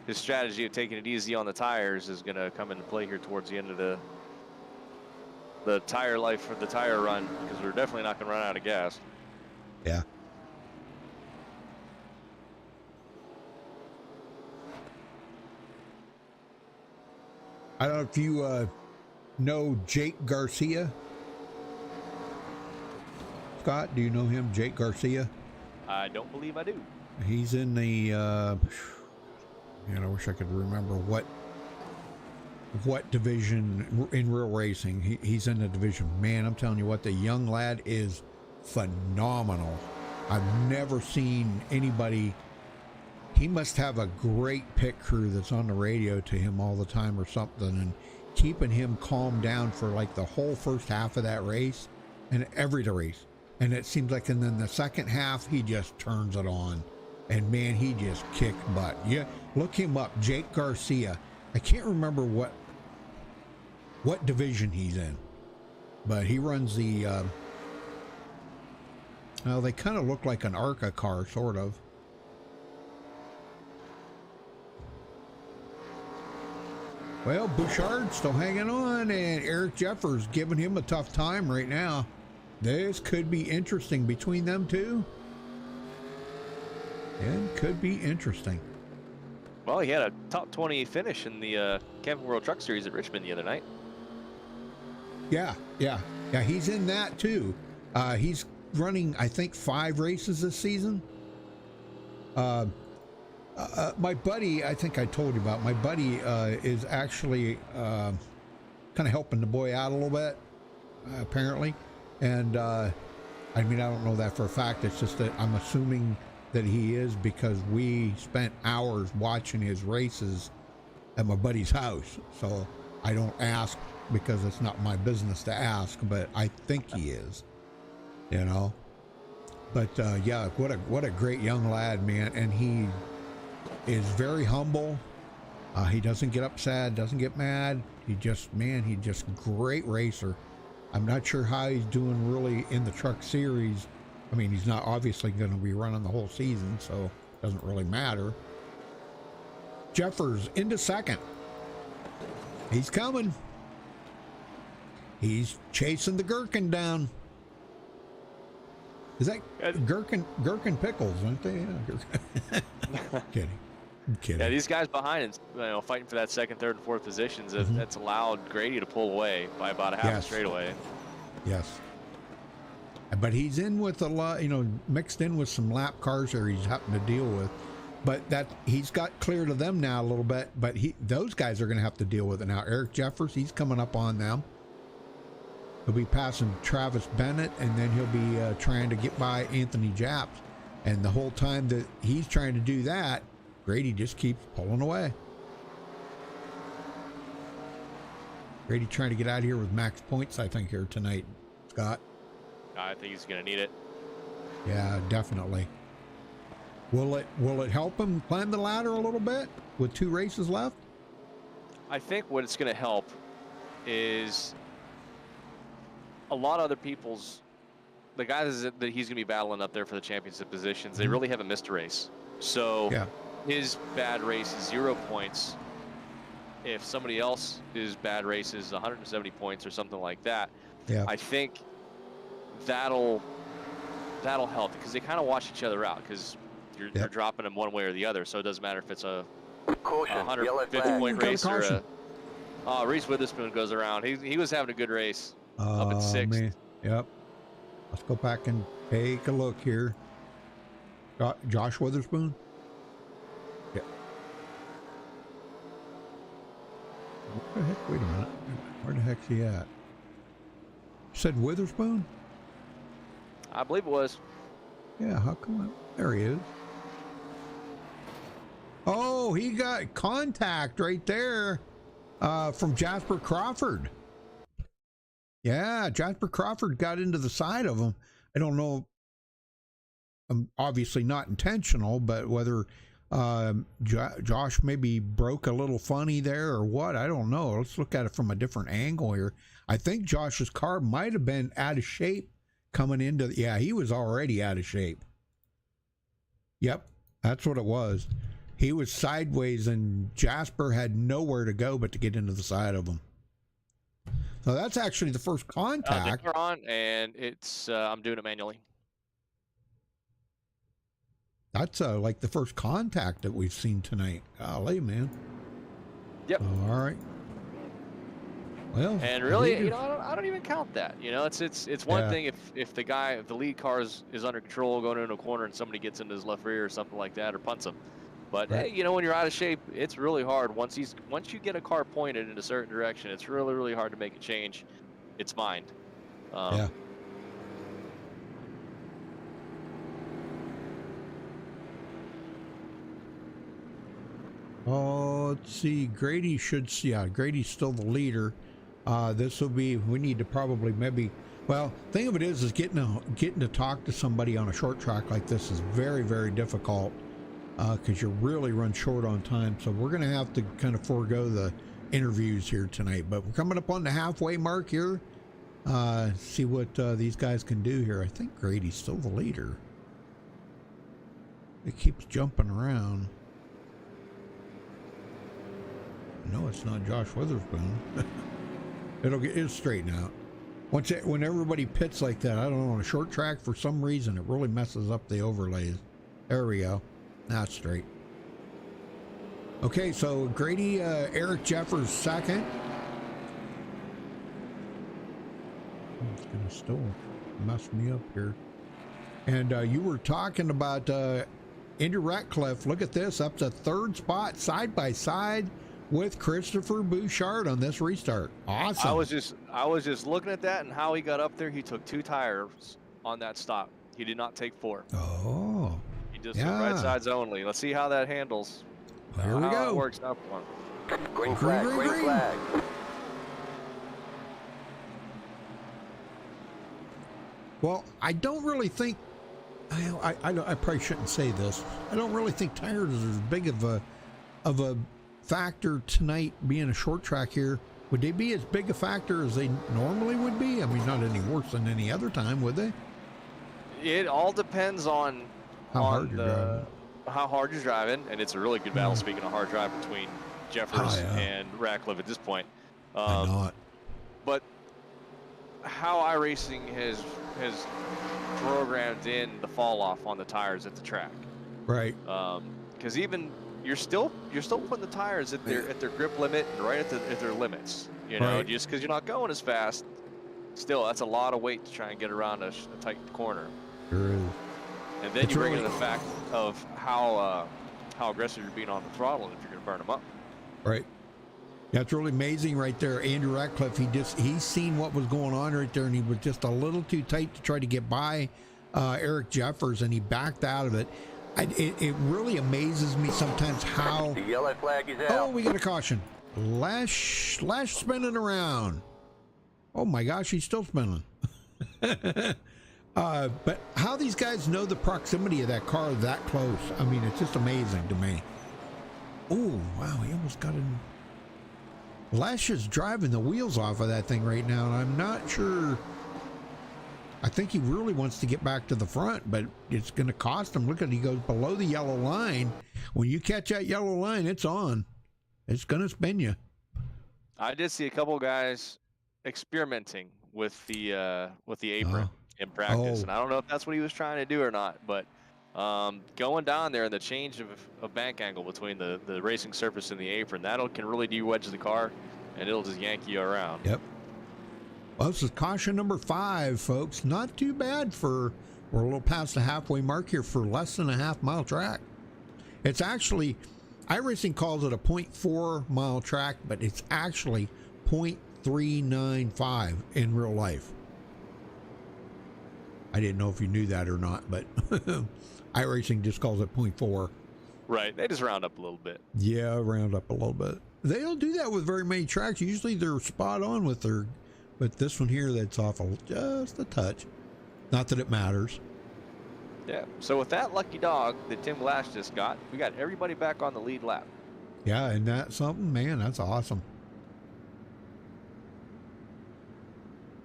his strategy of taking it easy on the tires is going to come into play here towards the end of the tire life for the tire run, because we're definitely not going to run out of gas. Yeah. I don't know if you know Jake Garcia. Scott, do you know him, Jake Garcia? I don't believe I do. He's in the, I wish I could remember what division in real racing. He's in the division. Man, I'm telling you what, the young lad is phenomenal. I've never seen anybody. He must have a great pit crew that's on the radio to him all the time or something, and keeping him calmed down for like the whole first half of that race and every race. And it seems like, and then the second half, he just turns it on. And man, he just kicked butt. Yeah, look him up, Jake Garcia. I can't remember what division he's in, but he runs the. Well, they kind of look like an ARCA car, sort of. Well, Bouchard still hanging on, and Eric Jeffers giving him a tough time right now. This could be interesting between them two. It could be interesting. Well, he had a top 20 finish in the Camping World Truck Series at Richmond the other night. Yeah, he's in that too. He's running, I think, 5 races this season. My buddy, I think I told you about, my buddy is actually kind of helping the boy out a little bit, apparently. And I mean, I don't know that for a fact. It's just that I'm assuming that he is, because we spent hours watching his races at my buddy's house. So I don't ask, because it's not my business to ask, but I think he is, But yeah, what a great young lad, man. And he is very humble. He doesn't get upset, doesn't get mad. He just great racer. I'm not sure how he's doing really in the truck series. I mean, he's not obviously going to be running the whole season, so it doesn't really matter. Jeffers into second. He's coming. He's chasing the Gherkin down. Is that Gherkin Pickles, aren't they? Yeah. Kidding. I'm kidding. Yeah, these guys behind, fighting for that second, third, and fourth positions. That's allowed Grady to pull away by about a half a straightaway. Yes. But he's in with a lot, you know, mixed in with some lap cars there he's having to deal with. But that he's got clear to them now a little bit. But those guys are going to have to deal with it now. Eric Jeffers, he's coming up on them. He'll be passing Travis Bennett, and then he'll be trying to get by Anthony Japs. And the whole time that he's trying to do that, Grady just keeps pulling away. Grady trying to get out of here with max points, I think, here tonight, Scott. I think he's going to need it. Yeah, definitely. Will it help him climb the ladder a little bit with 2 races left? I think what it's going to help is a lot of other people's, the guys that he's going to be battling up there for the championship positions, they really haven't missed a race. So his bad race is 0 points. If somebody else's bad race is 170 points or something like that, I think that'll help because they kind of wash each other out because you're dropping them one way or the other. So it doesn't matter if it's a 150-point race or a Reese Witherspoon goes around. He was having a good race up at 6th. Man. Yep. Let's go back and take a look here. Josh Witherspoon? Yeah. What the heck? Wait a minute. Where the heck's he at? You said Witherspoon? I believe it was. Yeah, how come? There he is. Oh, he got contact right there from Jasper Crawford. Yeah, Jasper Crawford got into the side of him. I don't know. Obviously not intentional, but whether Josh maybe broke a little funny there or what, I don't know. Let's look at it from a different angle here. I think Josh's car might have been out of shape coming into, he was already out of shape. Yep, that's what it was. He was sideways and Jasper had nowhere to go but to get into the side of him. So that's actually the first contact. They're on, and it's I'm doing it manually. That's like the first contact that we've seen tonight. Golly, man. Yep. All right. Well, and really, you know, I don't even count that. You know, it's one thing if the lead car is under control going into a corner and somebody gets into his left rear or something like that or punts him. But hey, you know, when you're out of shape, it's really hard. Once you get a car pointed in a certain direction, it's really, really hard to make a change. It's mind. Yeah. Oh, let's see. Grady should see. Yeah, Grady's still the leader. This will be. We need to probably maybe. Well, thing of it is getting to talk to somebody on a short track like this is very, very difficult. Because you really run short on time. So we're going to have to kind of forego the interviews here tonight. But we're coming up on the halfway mark here. See what these guys can do here. I think Grady's still the leader. It keeps jumping around. No, it's not Josh Witherspoon. It'll straighten out. When everybody pits like that, I don't know, on a short track, for some reason, it really messes up the overlays. There we go. Now it's straight. Okay, so Grady, Eric Jeffers second. It's gonna still mess me up here. And you were talking about Andy Ratcliffe. Look at this, up to third spot, side by side with Christopher Bouchard on this restart. Awesome. I was just looking at that and how he got up there. He took 2 tires on that stop. He did not take 4. Oh. He just went right sides only. Let's see how that handles. Here we go. How it works out for him. Green flag, green flag. Well, I don't really think. I probably shouldn't say this. I don't really think tires are as big of a factor tonight, being a short track here. Would they be as big a factor as they normally would be? I mean, not any worse than any other time, would they? It all depends on how hard you're driving, and it's a really good battle. Speaking of hard drive between Jeffers and Ratcliffe at this point. But how iRacing has programmed in the fall off on the tires at the track, right? Because even you're still putting the tires at their grip limit and right at their limits. You know, just because you're not going as fast still, that's a lot of weight to try and get around a tight corner. Sure is. And then you bring in the fact of how aggressive you're being on the throttle if you're going to burn them up. Right. That's really amazing right there. Andrew Ratcliffe, he's seen what was going on right there, and he was just a little too tight to try to get by Eric Jeffers, and he backed out of it. It really amazes me sometimes how... The yellow flag is out. Oh, we got a caution. Lash spinning around. Oh my gosh, he's still spinning. But how these guys know the proximity of that car that close, I mean, it's just amazing to me. Oh, wow, he almost got in. Lash is driving the wheels off of that thing right now, and I'm not sure. I think he really wants to get back to the front, but it's going to cost him. Look at, he goes below the yellow line. When you catch that yellow line, it's on. It's going to spin you. I did see a couple of guys experimenting with the apron in practice, and I don't know if that's what he was trying to do or not, but going down there and the change of bank angle between the racing surface and the apron, can really de-wedge the car, and it'll just yank you around. Yep. Well, this is caution number 5, folks. Not too bad we're a little past the halfway mark here for less than a half-mile track. It's actually, iRacing calls it a 0.4 mile track, but it's actually 0.395 in real life. I didn't know if you knew that or not, but iRacing just calls it 0.4. Right, they just round up a little bit. Yeah, round up a little bit. They don't do that with very many tracks. Usually they're spot on with but this one here, that's off just a touch. Not that it matters. Yeah, so with that lucky dog that Tim Glass just got, we got everybody back on the lead lap. Yeah, and that's something, man, that's awesome.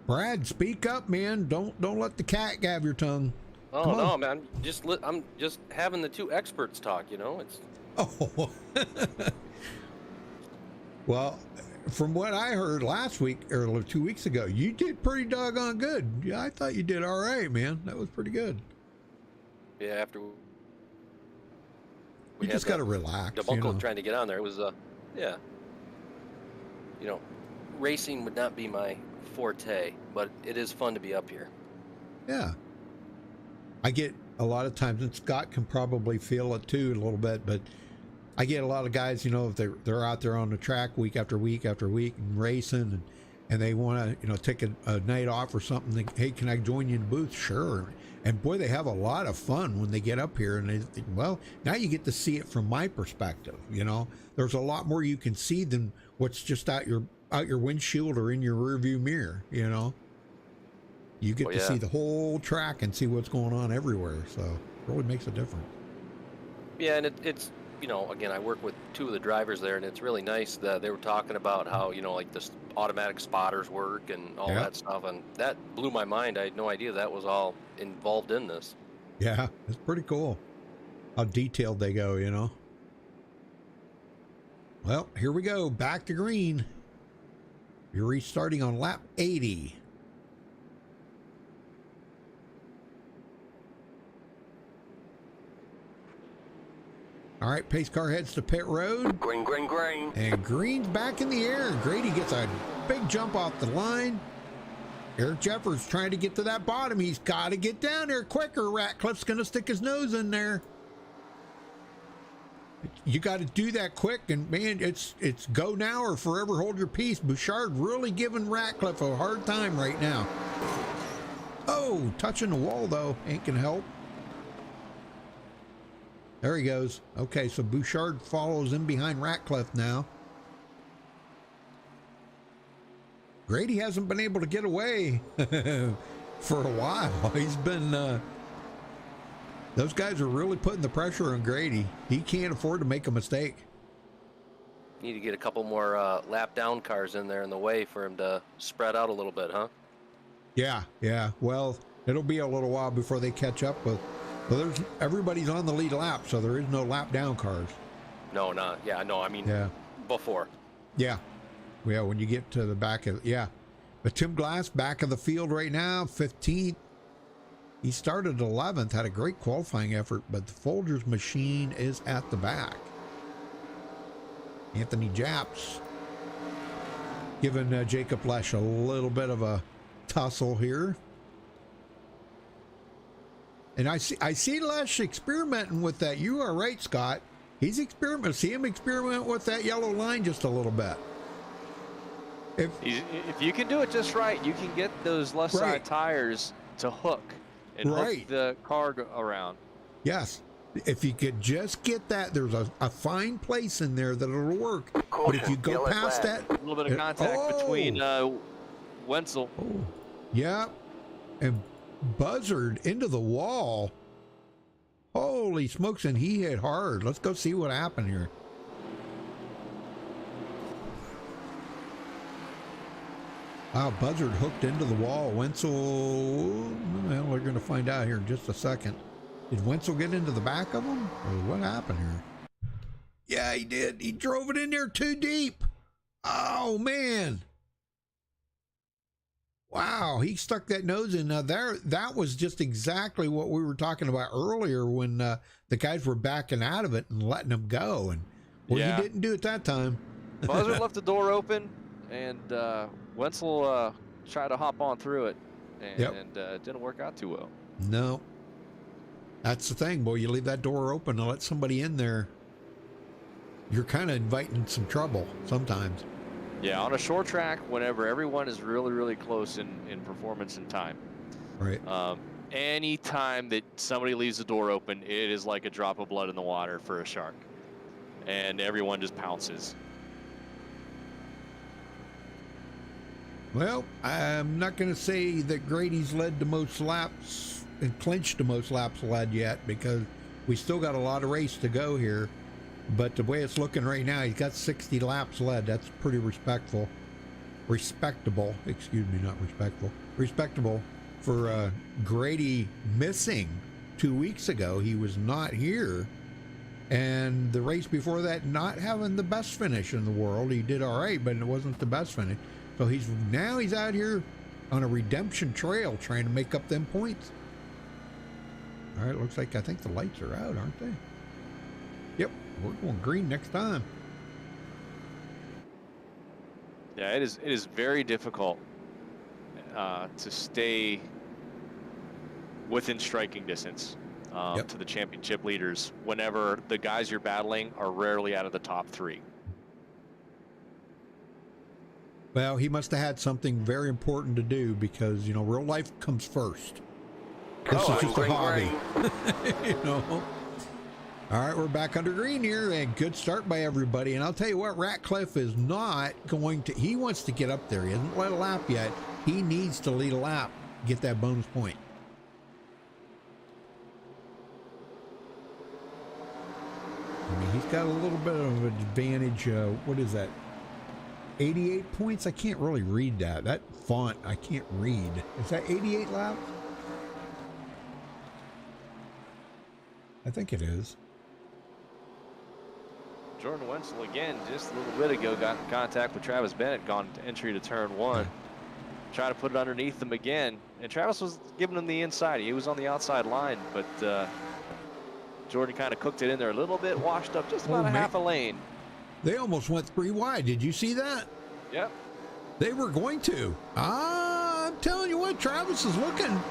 Brad, speak up, man. Don't let the cat gab your tongue. Oh no, man! I'm just having the two experts talk. You know, it's. Oh. Well, from what I heard last week or 2 weeks ago, you did pretty doggone good. Yeah, I thought you did all right, man. That was pretty good. Yeah, after we just got to relax. Debacle trying to get on there. It was, yeah. You know, racing would not be my forte, but it is fun to be up here. Yeah. I get a lot of times, and Scott can probably feel it too a little bit, but I get a lot of guys, if they're out there on the track week after week after week and racing, and they want to, take a night off or something. Hey, can I join you in the booth? Sure. And boy, they have a lot of fun when they get up here, and they think, well, now you get to see it from my perspective. There's a lot more you can see than what's just out your windshield or in your rearview mirror. You get to see the whole track and see what's going on everywhere. So it really makes a difference. Yeah, and it's again, I work with two of the drivers there, and it's really nice that they were talking about how, like the automatic spotters work and all that stuff. And that blew my mind. I had no idea that was all involved in this. Yeah, it's pretty cool how detailed they go, Well, here we go. Back to green. You're restarting on lap 80. All right, pace car heads to pit road. Green, green, green. And green's back in the air. Grady gets a big jump off the line. Eric Jeffers trying to get to that bottom. He's got to get down there quicker. Ratcliffe's going to stick his nose in there. You got to do that quick, and man, it's go now or forever hold your peace. Bouchard really giving Ratcliffe a hard time right now. Oh, touching the wall though ain't gonna help. There he goes. Okay, so Bouchard follows in behind Ratcliffe now. Grady hasn't been able to get away for a while. He's been those guys are really putting the pressure on Grady. He can't afford to make a mistake. Need to get a couple more lap down cars in there in the way for him to spread out a little bit, huh? Yeah. Well, it'll be a little while before they catch up with. Well, everybody's on the lead lap, so there is no lap down cars. No, not. Yeah, no, I mean, before. Yeah, when you get to the back of, But Tim Glass, back of the field right now, 15th. He started 11th, had a great qualifying effort, but the Folgers machine is at the back. Anthony Japs giving Jacob Lesh a little bit of a tussle here. And I see Les experimenting with that. You are right, Scott. He's experimenting. See him experiment with that yellow line just a little bit. If you can do it just right, you can get those left side tires to hook and hook the car around. Yes. If you could just get that, there's a fine place in there that it'll work. Caution, but if you go past that, a little bit of contact between Wenzel. Oh, yeah, and buzzard into the wall. Holy smokes, and he hit hard. Let's go see what happened here. Wow, buzzard hooked into the wall. Wenzel, well, we're going to find out here in just a second. Did Wenzel get into the back of him? Or what happened here? Yeah, he did. He drove it in there too deep. Oh, man. Wow, he stuck that nose in. Now, that was just exactly what we were talking about earlier when the guys were backing out of it and letting them go. And he didn't do it that time. Buzzard left the door open, and Wenzel tried to hop on through it, and it didn't work out too well. No. That's the thing, boy. You leave that door open and let somebody in there, you're kind of inviting some trouble sometimes. Yeah, on a short track, whenever everyone is really, really close in performance and time. Right. Any time that somebody leaves the door open, it is like a drop of blood in the water for a shark. And everyone just pounces. Well, I'm not going to say that Grady's led the most laps and clinched the most laps led yet, because we still got a lot of race to go here. But the way it's looking right now, he's got 60 laps led. That's pretty respectable, excuse me, not respectful, respectable for Grady missing 2 weeks ago. He was not here. And the race before that, not having the best finish in the world. He did all right, but it wasn't the best finish. So he's out here on a redemption trail trying to make up them points. All right, looks like I think the lights are out, aren't they? Yep, we're going green next time. Yeah, it is very difficult to stay within striking distance to the championship leaders whenever the guys you're battling are rarely out of the top three. Well, he must have had something very important to do, because, you know, real life comes first. This is just a hobby. You know. All right, we're back under green here, and good start by everybody. And I'll tell you what, Ratcliffe is not going to, he wants to get up there. He hasn't led a lap yet. He needs to lead a lap, get that bonus point. I mean, he's got a little bit of an advantage. What is that? 88 points? I can't really read that. That font, I can't read. Is that 88 laps? I think it is. Jordan Wenzel again, just a little bit ago, got in contact with Travis Bennett, gone to entry to turn one. Try to put it underneath him again. And Travis was giving him the inside. He was on the outside line, but Jordan kind of cooked it in there a little bit, washed up just about half a lane. They almost went 3 wide. Did you see that? Yep. They were going to. I'm telling you what, Travis is looking.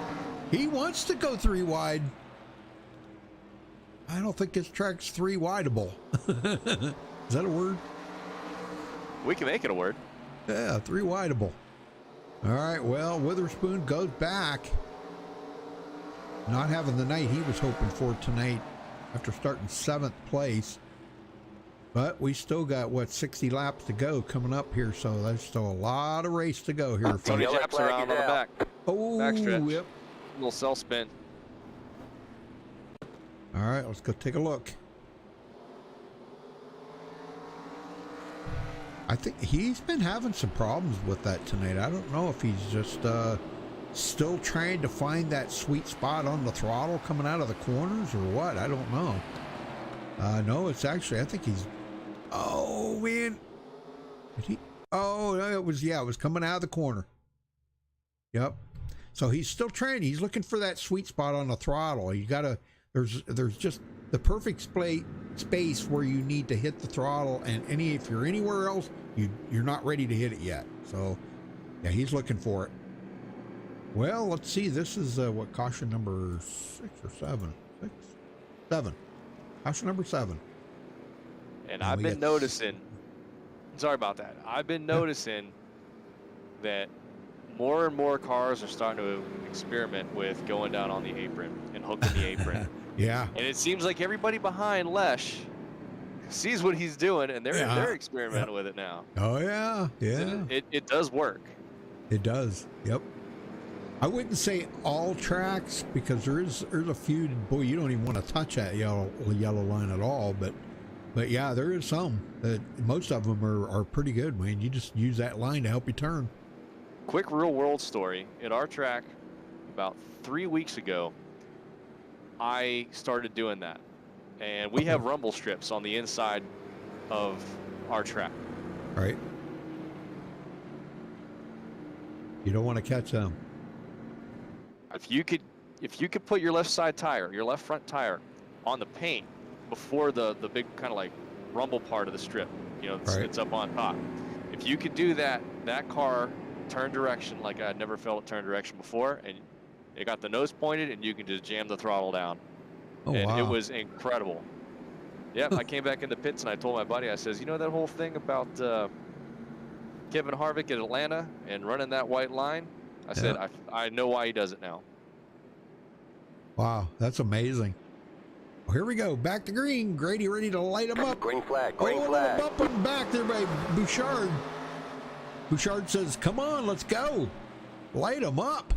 He wants to go 3 wide. I don't think this track's 3 wideable. Is that a word? We can make it a word. Yeah, 3 wideable. All right, well, Witherspoon goes back. Not having the night he was hoping for tonight after starting 7th place. But we still got, what, 60 laps to go coming up here, so there's still a lot of race to go here. Tony Japs around on the back. Oh, backstretch. Yep. Little self spin. All right, let's go take a look. I think he's been having some problems with that tonight. I don't know if he's just still trying to find that sweet spot on the throttle coming out of the corners or what. I don't know. No, it's actually, I think he's, oh man. Did he? Oh, no, it was coming out of the corner. Yep. So he's still trying. He's looking for that sweet spot on the throttle. You gotta, there's just the perfect space where you need to hit the throttle, and if you're anywhere else, you're not ready to hit it yet. So yeah, he's looking for it. Well, let's see. This is what, caution number 6 or 7? 6? 7. Caution number 7. And I've been noticing, sorry about that. I've been noticing that more and more cars are starting to experiment with going down on the apron and hooking the apron. Yeah. And it seems like everybody behind Lesh sees what he's doing, and they're experimenting with it now. Oh, yeah. Yeah. It does work. It does. Yep. I wouldn't say all tracks, because there's a few, boy, you don't even want to touch that yellow line at all. But yeah, there is some. Most of them are pretty good, man. You just use that line to help you turn. Quick real world story. At our track, about 3 weeks ago, I started doing that. And we have rumble strips on the inside of our track. All right. You don't want to catch them. If you could put your left side tire, your left front tire, on the paint before the big kind of like rumble part of the strip, you know, it's up on top. If you could do that, that car turned direction like I'd never felt it turn direction before, and it got the nose pointed, and you can just jam the throttle down. Oh, and wow. it was incredible. Yep, I came back in the pits and I told my buddy, I says, you know that whole thing about Kevin Harvick at Atlanta and running that white line? I said, I know why he does it now. Wow, that's amazing. Well, here we go, back to green. Grady ready to light him up. Green flag, Oh, green a flag. little bump and back there by Bouchard. Bouchard says, come on, let's go. Light him up.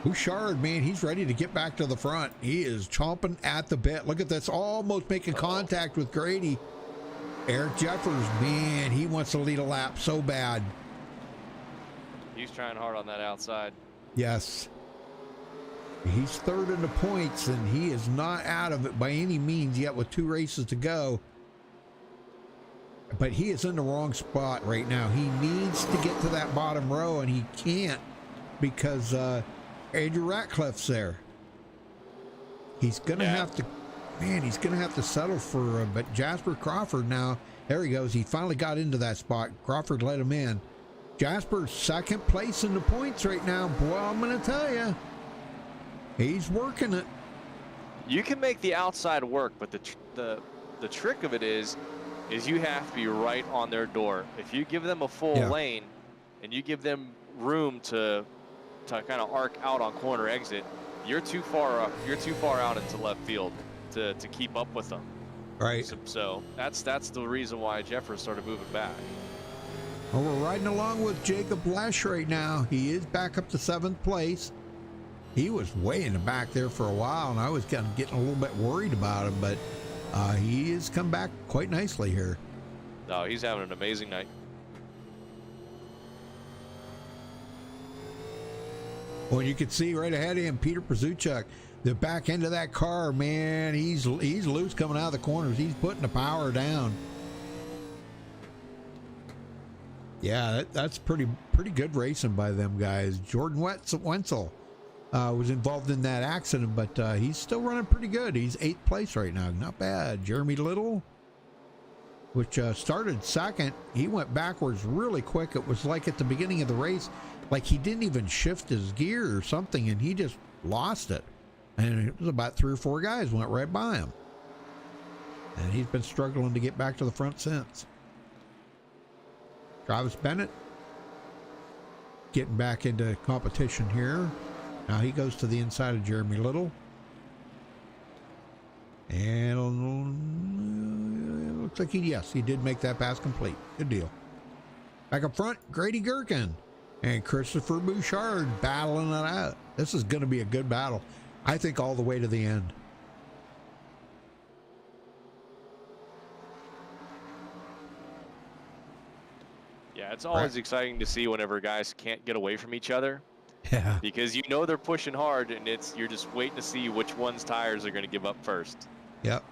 Bouchard, man, he's ready to get back to the front. He is chomping at the bit. Look at this, almost making contact with Grady. Eric Jeffers, man, he wants to lead a lap so bad. He's trying hard on that outside. Yes. He's third in the points, and he is not out of it by any means yet with 2 races to go. But he is in the wrong spot right now. He needs to get to that bottom row, and he can't because Andrew Ratcliffe's there. He's going to have to, man, he's going to have to settle for, but Jasper Crawford now, there he goes. He finally got into that spot. Crawford let him in. Jasper, second place in the points right now. Boy, I'm going to tell you, he's working it. You can make the outside work, but the trick of it is you have to be right on their door. If you give them a full lane and you give them room to kind of arc out on corner exit, you're too far up. You're too far out into left field to keep up with them. Right. So that's the reason why Jeffers started moving back. Well, we're riding along with Jacob Lesh right now. He is back up to 7th place. He was way in the back there for a while, and I was kind of getting a little bit worried about him, but he has come back quite nicely here. No, he's having an amazing night. Well, you can see right ahead of him, Peter Przuchuk, the back end of that car, man, he's loose coming out of the corners. He's putting the power down. Yeah, that's pretty good racing by them guys. Jordan Wenzel was involved in that accident, but he's still running pretty good. He's 8th place right now. Not bad. Jeremy Little, which started second, he went backwards really quick. It was like at the beginning of the race, like he didn't even shift his gear or something, and he just lost it. And it was about 3 or 4 guys went right by him. And he's been struggling to get back to the front since. Travis Bennett getting back into competition here. Now he goes to the inside of Jeremy Little. And looks like he did make that pass complete. Good deal. Back up front, Grady Gherkin and Christopher Bouchard battling it out. This is going to be a good battle. I think all the way to the end. Yeah, it's always exciting to see whenever guys can't get away from each other. Yeah. Because you know they're pushing hard, and you're just waiting to see which one's tires are going to give up first. Yep.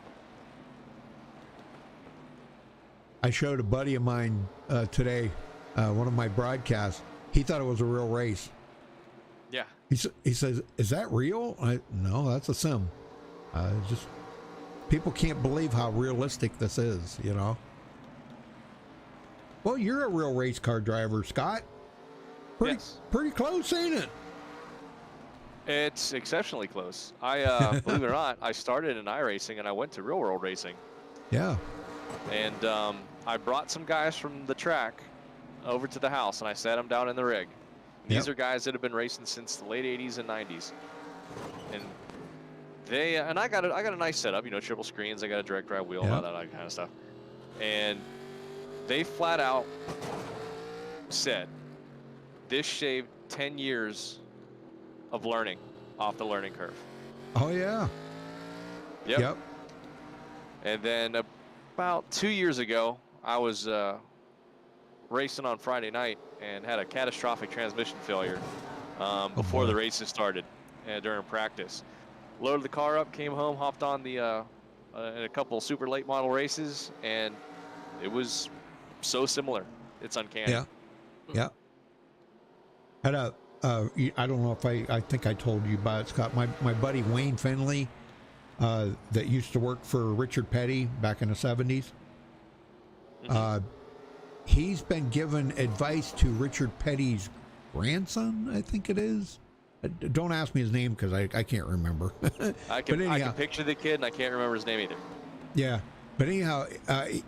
I showed a buddy of mine today, one of my broadcasts. He thought it was a real race. Yeah. He says, "Is that real?" No, that's a sim. Just people can't believe how realistic this is, you know. Well, you're a real race car driver, Scott. Pretty close, ain't it? It's exceptionally close. I believe it or not, I started in iRacing and I went to real world racing. Yeah. And I brought some guys from the track over to the house and I sat them down in the rig. These are guys that have been racing since the late 80s and 90s. And I got a nice setup, you know, triple screens. I got a direct drive wheel, all that kind of stuff. And they flat out said, this shaved 10 years of learning off the learning curve. Oh, yeah. Yep. And then about 2 years ago, I was racing on Friday night and had a catastrophic transmission failure before the races started during practice. Loaded the car up, came home, hopped on the in a couple super late model races, and it was so similar. It's uncanny. Yeah. Had a I don't know if I think I told you about it, Scott. My buddy Wayne Finley, that used to work for Richard Petty back in the 70s. He's been given advice to Richard Petty's grandson, I think it is. Don't ask me his name because I can't remember. I can picture the kid and I can't remember his name either. Yeah, but anyhow,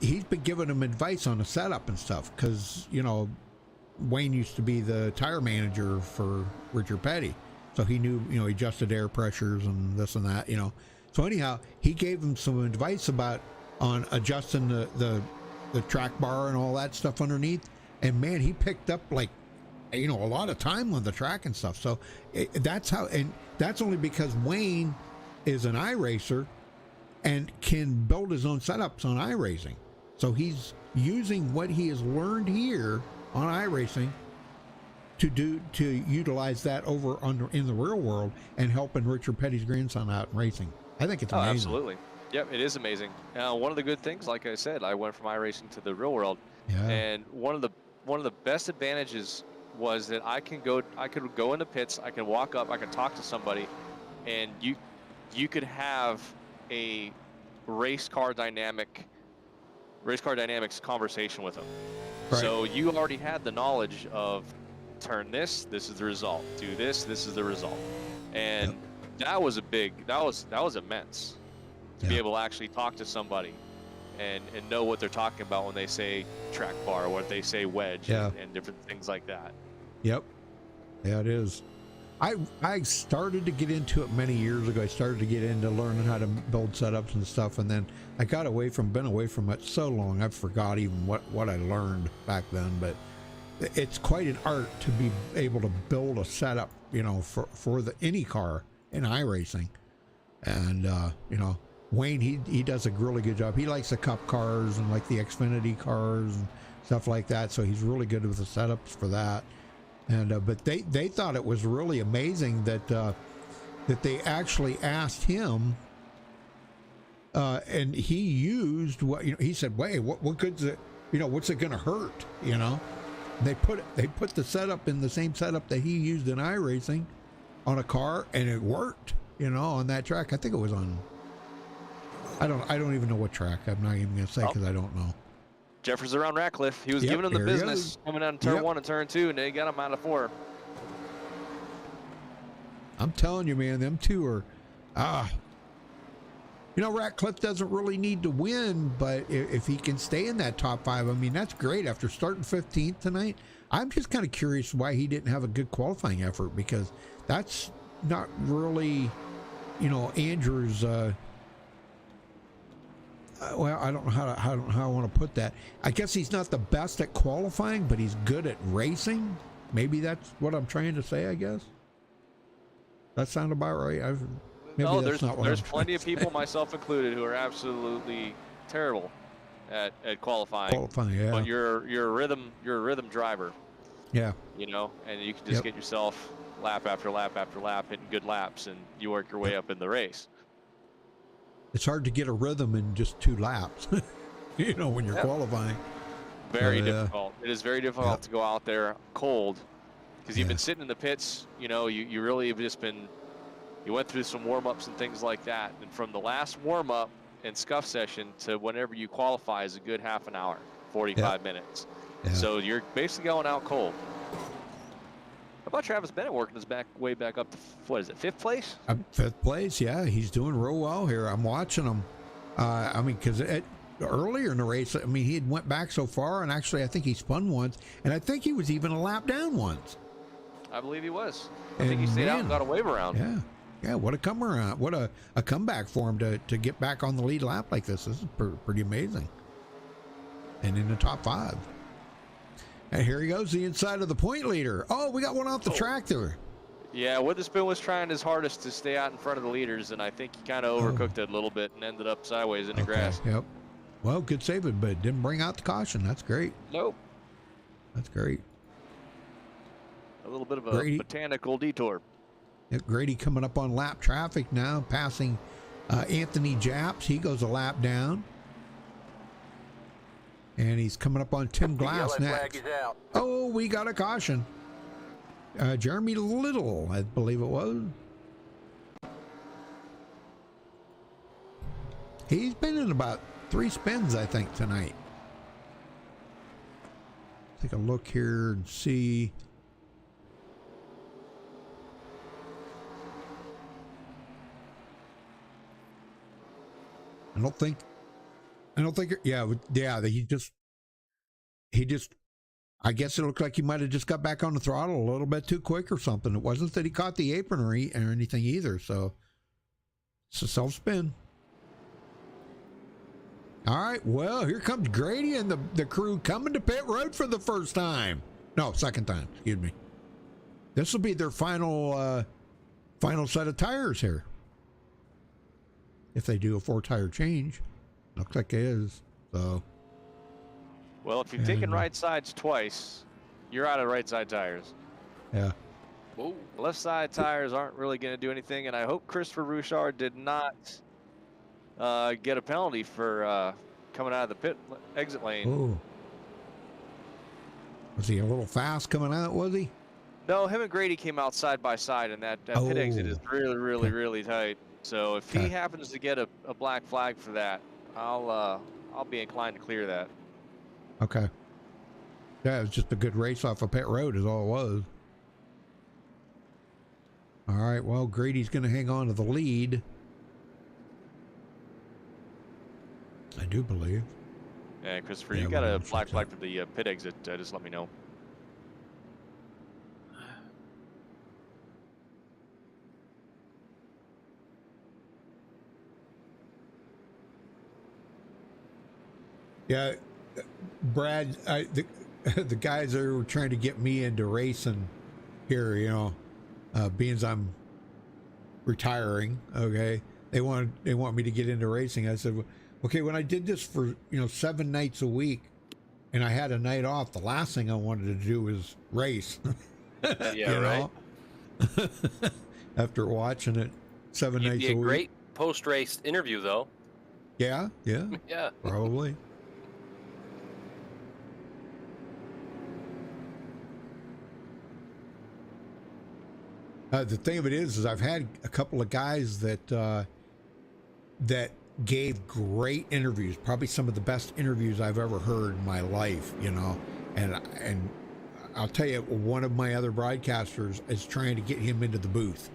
he's been giving him advice on the setup and stuff because, you know, Wayne used to be the tire manager for Richard Petty, so he knew, you know, he adjusted air pressures and this and that, you know. So anyhow, he gave him some advice on adjusting the track bar and all that stuff underneath, and man, he picked up, like, you know, a lot of time on the track and stuff. So that's how, and that's only because Wayne is an iRacer and can build his own setups on iRacing. So he's using what he has learned here on iRacing to utilize that over in the real world and helping Richard Petty's grandson out in racing. I think it's amazing. Oh, absolutely. Yep, it is amazing. One of the good things, like I said, I went from iRacing to the real world, and one of the best advantages was that I could go in the pits, I can walk up, I can talk to somebody, and you could have a race car dynamics conversation with them. Right. So you already had the knowledge of turn this is the result, do this is the result, and that was immense to be able to actually talk to somebody and know what they're talking about when they say track bar, or what they say wedge, and different things like that. Yep. Yeah, it is. I started to get into it many years ago. I started to get into learning how to build setups and stuff, and then I been away from it so long I forgot even what I learned back then. But it's quite an art to be able to build a setup, you know, for any car in iRacing. And you know, Wayne, he does a really good job. He likes the Cup cars and like the Xfinity cars and stuff like that, so he's really good with the setups for that. And but they thought it was really amazing that they actually asked him, and he used what, you know, he said, "Wait, what good's it? You know, what's it going to hurt? You know?" And they put the setup in the same setup that he used in iRacing on a car, and it worked. You know, on that track. I think it was on. I don't even know what track. I'm not even going to say because I don't know. Jeffers around Ratcliffe. He was giving them the business coming out in turn 1 and turn 2, and they got him out of 4. I'm telling you, man, them two are, you know, Ratcliffe doesn't really need to win, but if he can stay in that top 5, I mean, that's great. After starting 15th tonight, I'm just kind of curious why he didn't have a good qualifying effort, because that's not really, you know, Andrew's. Well, I don't know how I want to put that. I guess he's not the best at qualifying, but he's good at racing. Maybe that's what I'm trying to say, I guess. That sound about right? There's plenty of people, myself included, who are absolutely terrible at qualifying. Yeah. But you're a rhythm driver. Yeah. You know, and you can just get yourself lap after lap after lap, hitting good laps, and you work your way up in the race. It's hard to get a rhythm in just 2 laps, you know, when you're qualifying. Very difficult. It is very difficult to go out there cold, because you've been sitting in the pits. You know, you really have just been. You went through some warm-ups and things like that, and from the last warm-up and scuff session to whenever you qualify is a good half an hour, 45 minutes. Yeah. So you're basically going out cold. How about Travis Bennett working his way back up to, what is it, 5th place? 5th place, yeah. He's doing real well here. I'm watching him. I mean, because earlier in the race, I mean, he had went back so far, and actually I think he spun once, and I think he was even a lap down once. I believe he was. I think he stayed out and got a wave around. Yeah. Yeah, what a come around. What a comeback for him to get back on the lead lap like this. This is pretty amazing. And in the top 5. And here he goes, the inside of the point leader. Oh, we got one off the track there. Yeah, Witherspoon was trying his hardest to stay out in front of the leaders, and I think he kind of overcooked it a little bit and ended up sideways in the grass. Yep. Well, good saving, but didn't bring out the caution. That's great. Nope. That's great. A little bit of a Grady. botanical detour. Yep, Grady coming up on lap traffic now, passing Anthony Japs. He goes a lap down. And he's coming up on Tim Glass Yellow next. flag is out. Oh, we got a caution. Jeremy Little, I believe it was. He's been in about 3 spins, I think, tonight. Take a look here and see. I don't think, yeah, he just, I guess it looked like he might have just got back on the throttle a little bit too quick or something. It wasn't that he caught the apron or anything either, so it's a self-spin. All right, well, here comes Grady and the crew coming to pit road for the first time. No, second time, excuse me. This will be their final set of tires here. If they do a 4-tire change. Looks like it is, so. Well, if you've taken right sides twice, you're out of right side tires. Yeah. Whoa. Left side tires aren't really going to do anything, and I hope Christopher Rouchard did not get a penalty for coming out of the pit exit lane. Oh. Was he a little fast coming out, was he? No, him and Grady came out side by side, and that pit exit is really tight. So if he happens to get a black flag for that, I'll be inclined to clear that. Okay. Yeah, it was just a good race off of pit road is all it was. All right, well, Grady's going to hang on to the lead. I do believe. Yeah, Christopher, Yeah, you got a we'll black check flag for the pit exit, just let me know. Yeah, Brad, the guys that were trying to get me into racing here, you know, being as I'm retiring, okay, they want me to get into racing. I said, okay, when I did this for 7 nights a week, and I had a night off, the last thing I wanted to do was race. Yeah, right. After watching it 7 You'd nights be a a week. great post-race interview, though. Yeah, Yeah. probably. The thing of it is I've had a couple of guys that gave great interviews, probably some of the best interviews I've ever heard in my life, and I'll tell you, one of my other broadcasters is trying to get him into the booth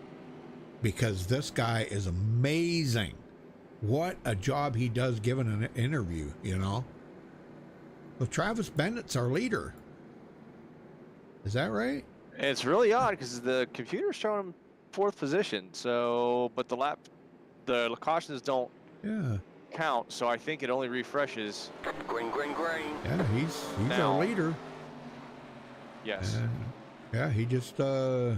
because this guy is amazing. What a job he does giving an interview, Well, Travis Bennett's our leader. Is that right? It's really odd because the computer's showing him 4th position. So, but the cautions don't count. So I think it only refreshes. Green, green, green. Yeah, he's Now. our leader. Yes. And, yeah, he just but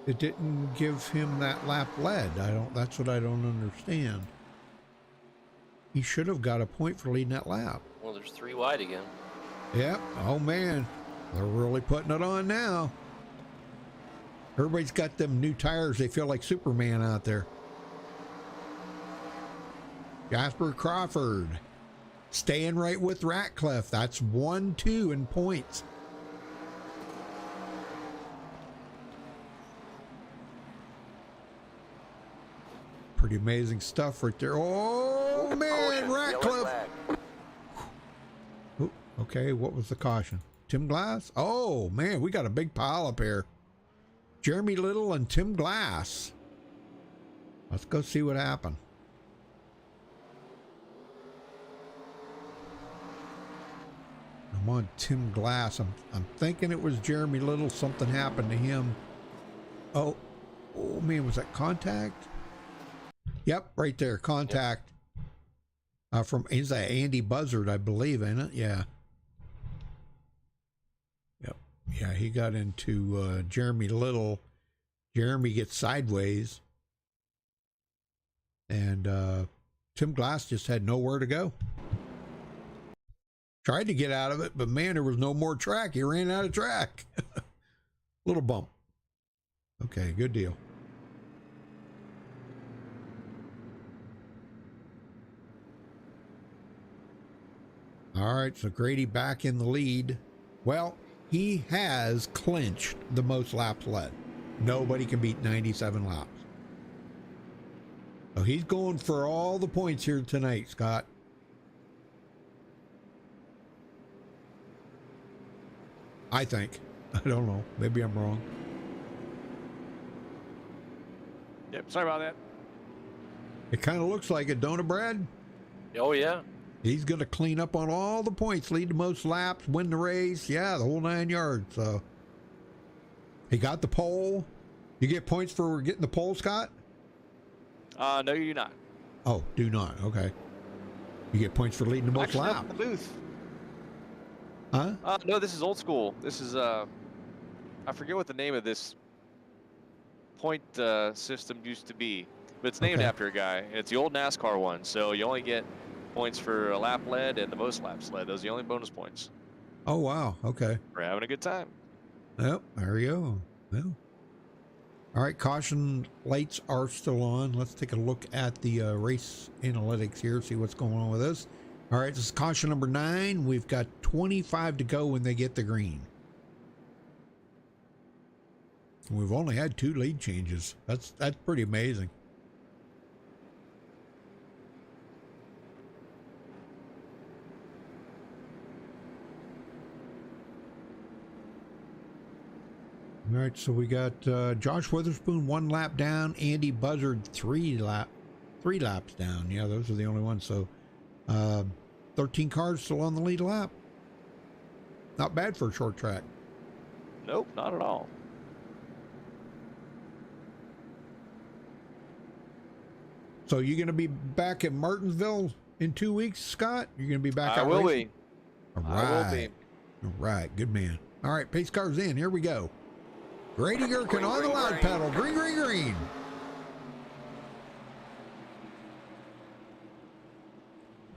it didn't give him that lap lead. That's what I don't understand. He should have got a point for leading that lap. Well, there's 3 wide again. Yep. Oh man, they're really putting it on now. Everybody's got them new tires. They feel like Superman out there. Jasper Crawford staying right with Ratcliffe. That's 1-2 in points. Pretty amazing stuff right there. Oh man, Yellow Ratcliffe. flag. Okay, what was the caution? Tim Glass? Oh, man, we got a big pile up here. Jeremy Little and Tim Glass. Let's go see what happened. I'm on Tim Glass. I'm thinking it was Jeremy Little. Something happened to him. Oh man, was that contact? Yep, right there, contact. Is that Andy Buzzard, I believe, ain't it? Yeah. Yep. Yeah, he got into Jeremy Little. Jeremy gets sideways. And Tim Glass just had nowhere to go. Tried to get out of it, but man, there was no more track. He ran out of track. Little bump. Okay, good deal. All right, so Grady back in the lead. Well, he has clinched the most laps led. Nobody can beat 97 laps. So he's going for all the points here tonight, Scott. I think. I don't know. Maybe I'm wrong. Yep, sorry about that. It kind of looks like it, don't it, Brad? Oh, yeah. He's going to clean up on all the points, lead the most laps, win the race. Yeah, the whole 9 yards. So he got the pole. You get points for getting the pole, Scott? No, you do not. Oh, do not. Okay. You get points for leading the most Actually, laps. not the booth. Huh? No, this is old school. This is I forget what the name of this point system used to be, but it's named after a guy. It's the old NASCAR one, so you only get points for a lap led and the most laps led. Those are the only bonus points. Oh, wow. Okay. We're having a good time. Yep, there we go. Well. All right, caution lights are still on. Let's take a look at the race analytics here, see what's going on with this. All right, this is caution number 9. We've got 25 to go when they get the green. We've only had 2 lead changes. That's pretty amazing. All right, so we got Josh Witherspoon 1 lap down, Andy Buzzard 3 laps down. Yeah, those are the only ones. So 13 cars still on the lead lap. Not bad for a short track. Nope, not at all. So you're going to be back at Martinsville in 2 weeks, Scott? You're going to be back I out will racing? be. All right. I will be. All right, good man. All right, pace cars in. Here we go. Grady Gherkin on the loud pedal. Green, green, green.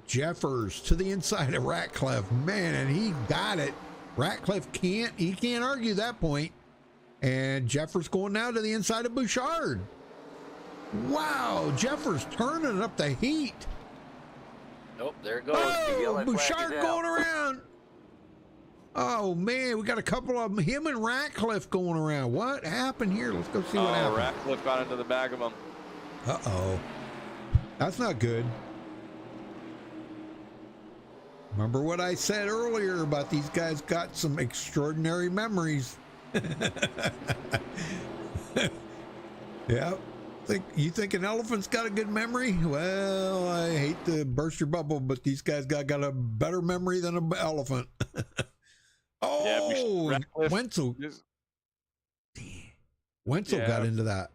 Jeffers to the inside of Ratcliffe. Man, and he got it. Ratcliffe can't argue that point. And Jeffers going now to the inside of Bouchard. Wow, Jeffers turning up the heat. Nope, there it goes. Oh, Bouchard going around. Oh, man, we got a couple of them. Him and Ratcliffe going around. What happened here? Let's go see what happened. Ratcliffe got into the back of him. Uh-oh. That's not good. Remember what I said earlier about these guys got some extraordinary memories. Yeah. You think an elephant's got a good memory? Well, I hate to burst your bubble, but these guys got a better memory than an elephant. Oh, yeah, Wenzel got into that.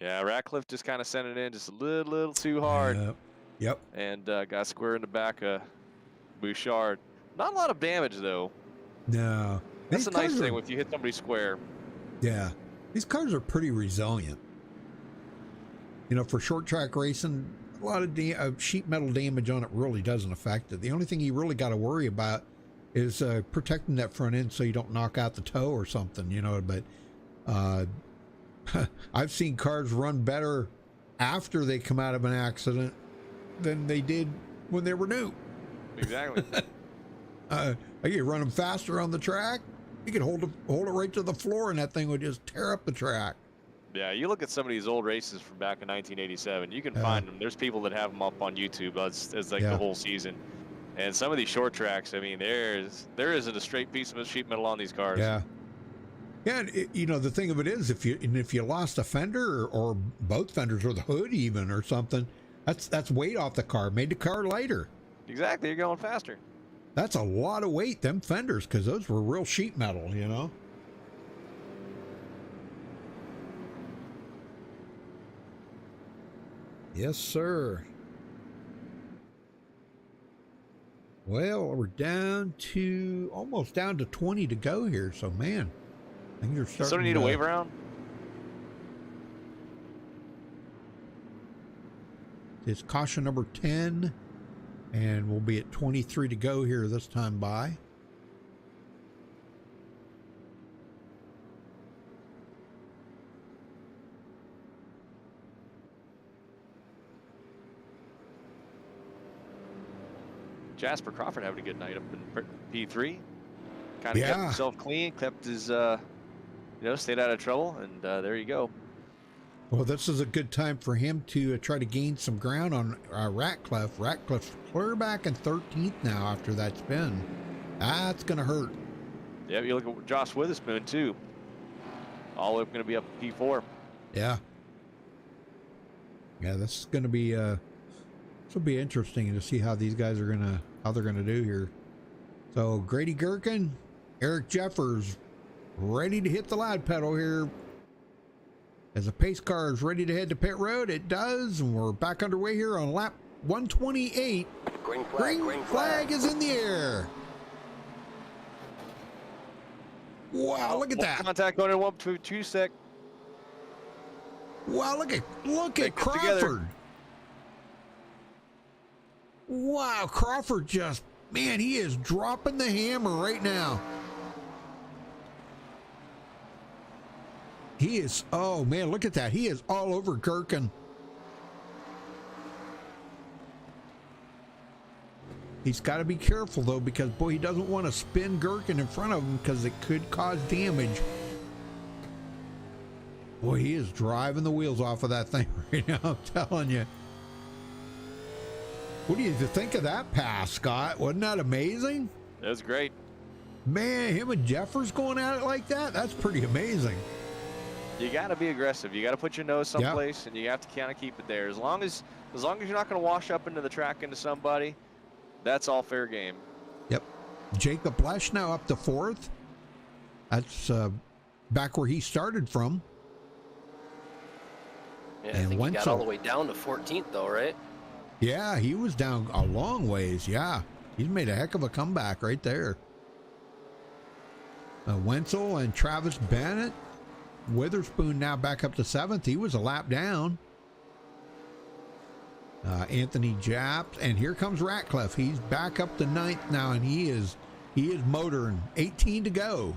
Yeah, Ratcliffe just kind of sent it in just a little too hard. Yep. And got square in the back of Bouchard. Not a lot of damage, though. No. That's a nice thing if you hit somebody square. Yeah. These cars are pretty resilient. You know, for short track racing, a lot of sheet metal damage on it really doesn't affect it. The only thing you really got to worry about is protecting that front end so you don't knock out the toe or something, you know. But I've seen cars run better after they come out of an accident than they did when they were new. Exactly. You could run them faster on the track. You could hold it right to the floor, and that thing would just tear up the track. Yeah, you look at some of these old races from back in 1987. You can find them. There's people that have them up on YouTube as like the whole season, And some of these short tracks, I mean, there isn't a straight piece of sheet metal on these cars. Yeah. Yeah, and you know, the thing of it is, if you lost a fender or both fenders or the hood even or something, that's weight off the car, made the car lighter. Exactly, you're going faster. That's a lot of weight, them fenders, because those were real sheet metal, you know. Yes, sir. Well, we're down to almost down to 20 to go here, so man, things are starting. Does somebody need a wave around? It's caution number 10, and we'll be at 23 to go here this time by. Jasper Crawford having a good night up in P3. Kind of Yeah. kept himself clean, kept his, stayed out of trouble, and there you go. Well, this is a good time for him to try to gain some ground on Ratcliffe. Ratcliffe's clear back in 13th now after that spin. That's going to hurt. Yeah, you look at Josh Witherspoon, too. All going to be up P4. Yeah. Yeah, this is going to be this will be interesting to see how these guys are how they're gonna do here. So Grady Gherkin, Eric Jeffers, ready to hit the loud pedal here. As the pace car is ready to head to pit road, it does, and we're back underway here on lap 128. Green flag. Green flag is in the air. Wow, look at that. Contact going in 1-2 sec. Wow, look at They get Crawford. together. Wow, Crawford just, man, he is dropping the hammer right now. He is, oh man, look at that. He is all over Gherkin. He's got to be careful though, because boy, he doesn't want to spin Gherkin in front of him because it could cause damage. Boy, he is driving the wheels off of that thing right now, I'm telling you. What do you think of that pass, Scott? Wasn't that amazing? That was great. Man, him and Jeffers going at it like that, that's pretty amazing. You got to be aggressive. You got to put your nose someplace, and you have to kind of keep it there. As long as you're not going to wash up into the track into somebody, that's all fair game. Yep. Jacob Lesh now up to 4th. That's back where he started from. Yeah, And I think he got Wenzel. all the way down to 14th, though, right? Yeah, he was down a long ways. Yeah, he's made a heck of a comeback right there. Wenzel and Travis Bennett. Witherspoon now back up to 7th. He was a lap down. Anthony Japs, and here comes Ratcliffe. He's back up to 9th now, and he is motoring. 18 to go.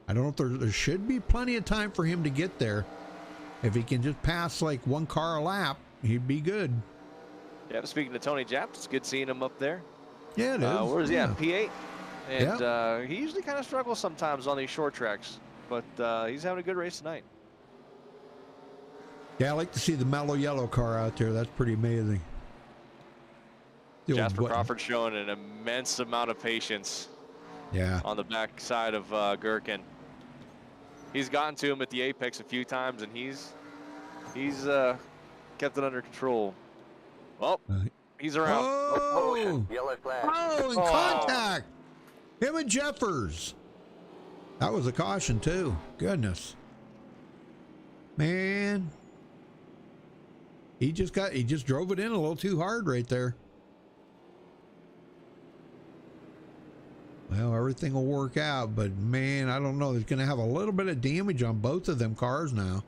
I don't know if there should be plenty of time for him to get there. If he can just pass like one car a lap, he'd be good. Yeah, speaking to Tony Japs, it's good seeing him up there. Yeah, it is. Where's he Yeah. at? P8? And he usually kind of struggles sometimes on these short tracks, but he's having a good race tonight. Yeah, I like to see the mellow yellow car out there. That's pretty amazing. The old Jasper button. Crawford showing an immense amount of patience Yeah. on the back side of Gherkin. He's gotten to him at the apex a few times, and he's kept it under control. Well, he's around. Oh, Yellow flag. oh, in contact. Him and Jeffers. That was a caution too. Goodness. Man. He just drove it in a little too hard right there. Well, everything will work out, but man, I don't know. There's going to have a little bit of damage on both of them cars now.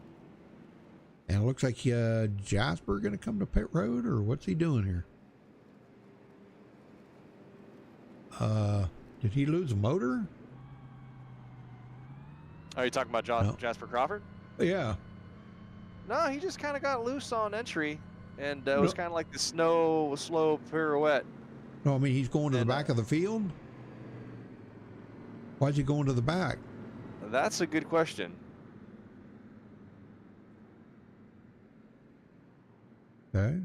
And it looks like Jasper going to come to pit road, or what's he doing here? Did he lose a motor? Are you talking about No. Jasper Crawford? Yeah. No, he just kind of got loose on entry, and it was kind of like the slow pirouette. No, I mean, he's going to the And, back of the field. Why's he going to the back? That's a good question. Okay.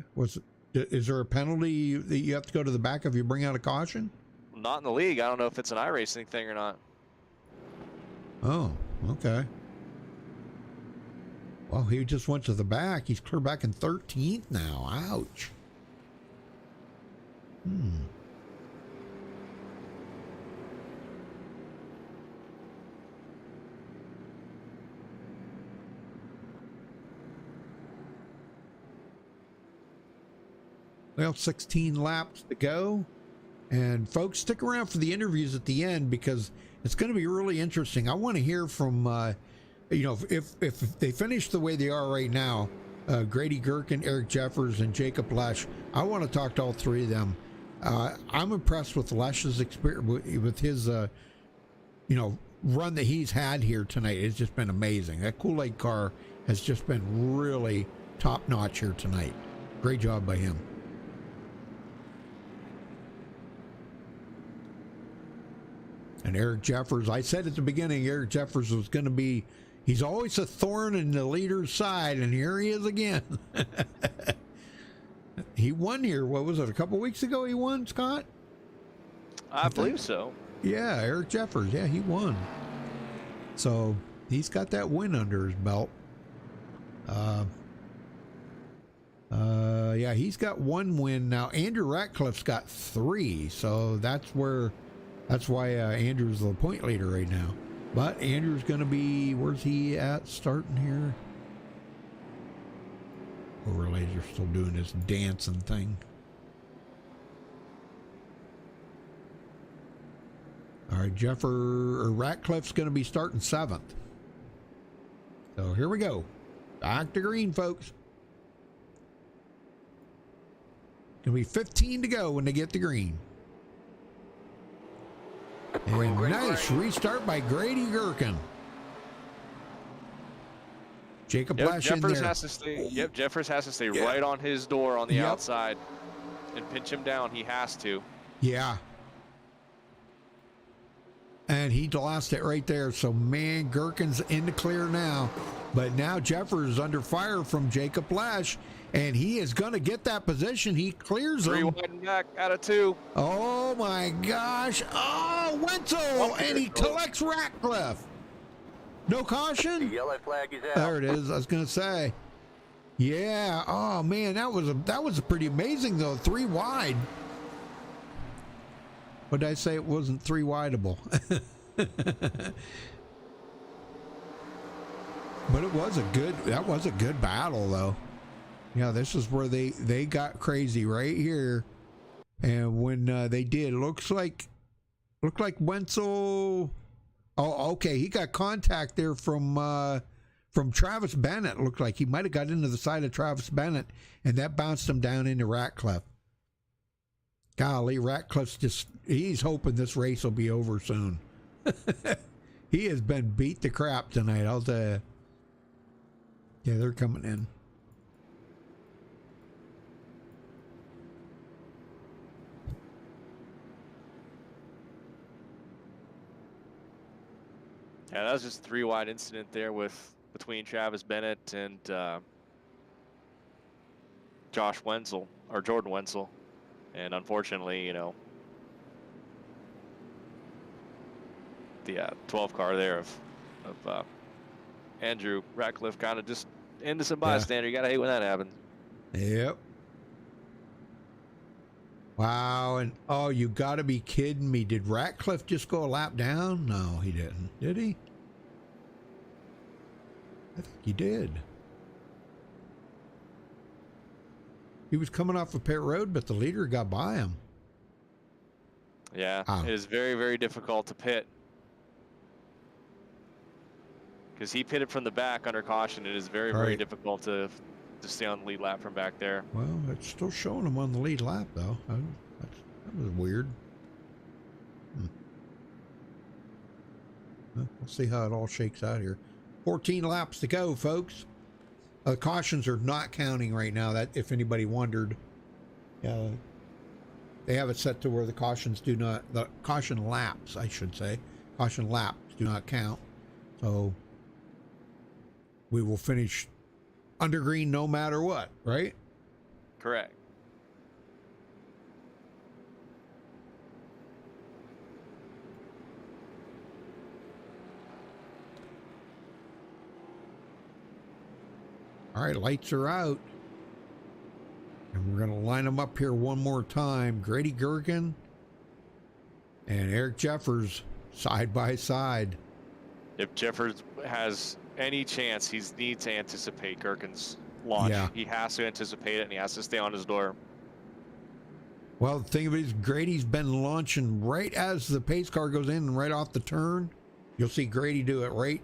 Is there a penalty that you have to go to the back if you bring out a caution? Not in the league. I don't know if it's an iRacing thing or not. Oh, okay. Well, he just went to the back. He's clear back in 13th now. Ouch. Well, 16 laps to go. And folks, stick around for the interviews at the end because it's going to be really interesting. I want to hear from, you know, if they finish the way they are right now, Grady Gherkin, Eric Jeffers, and Jacob Lesh, I want to talk to all three of them. I'm impressed with Lesh's experience, with his, you know, run that he's had here tonight. It's just been amazing. That Kool-Aid car has just been really top-notch here tonight. Great job by him. And Eric Jeffers, I said at the beginning, Eric Jeffers was going to be, he's always a thorn in the leader's side, and here he is again. He won here, what was it, a couple weeks ago he won, Scott? I believe so. Yeah, Eric Jeffers, yeah, he won. So he's got that win under his belt. Yeah, he's got one win now. Andrew Ratcliffe's got 3, so that's why Andrew's the point leader right now. But Andrew's going to be, where's he at starting here? Overlays are still doing this dancing thing. All right, Ratcliffe's going to be starting 7th. So here we go. Back to green, folks. Going to be 15 to go when they get to green. And nice restart by Grady Gherkin. Jacob Lesh in there. Has to stay, Jeffers has to stay right on his door on the outside and pinch him down. He has to. Yeah. And he lost it right there. So, man, Gherkin's in the clear now. But now Jeffers is under fire from Jacob Lesh, and he is going to get that position. He clears him. 3 wide and back out of 2. Oh, my gosh. Oh, Wenzel, and he collects Ratcliffe. No caution? The yellow flag is out. There it is. I was going to say. Yeah. Oh, man, that was pretty amazing, though. 3 wide. What did I say? It wasn't 3 wideable. But that was a good battle, though. Yeah, this is where they got crazy right here. And when they did, looked like Wenzel. Oh, okay, he got contact there from Travis Bennett. Looked like he might have got into the side of Travis Bennett, and that bounced him down into Ratcliffe. Golly, Ratcliffe's he's hoping this race will be over soon. He has been beat to crap tonight, I'll tell you. Yeah, they're coming in. Yeah, that was just a 3 wide incident there between Travis Bennett and Jordan Wenzel. And unfortunately, you know, the 12 car there of Andrew Ratcliffe kind of just into some bystander. You got to hate when that happens. Yep. Wow. And oh, you got to be kidding me. Did Ratcliffe just go a lap down? No, he didn't. Did he? I think he did. He was coming off of pit road, but the leader got by him. Yeah, it is very, very difficult to pit. Because he pitted from the back under caution. It is very, very difficult to stay on the lead lap from back there. Well, it's still showing him on the lead lap, though. That was weird. Well, we'll see how it all shakes out here. 14 laps to go, folks. Cautions are not counting right now. That, if anybody wondered, they have it set to where the cautions do not. The caution laps, I should say, caution laps do not count. So we will finish under green no matter what, right? Correct. All right, lights are out. And we're going to line them up here one more time. Grady Gergen and Eric Jeffers side by side. If Jeffers has any chance, he needs to anticipate Gergen's launch. Yeah. He has to anticipate it, and he has to stay on his door. Well, the thing of it is, Grady's been launching right as the pace car goes in and right off the turn. You'll see Grady do it right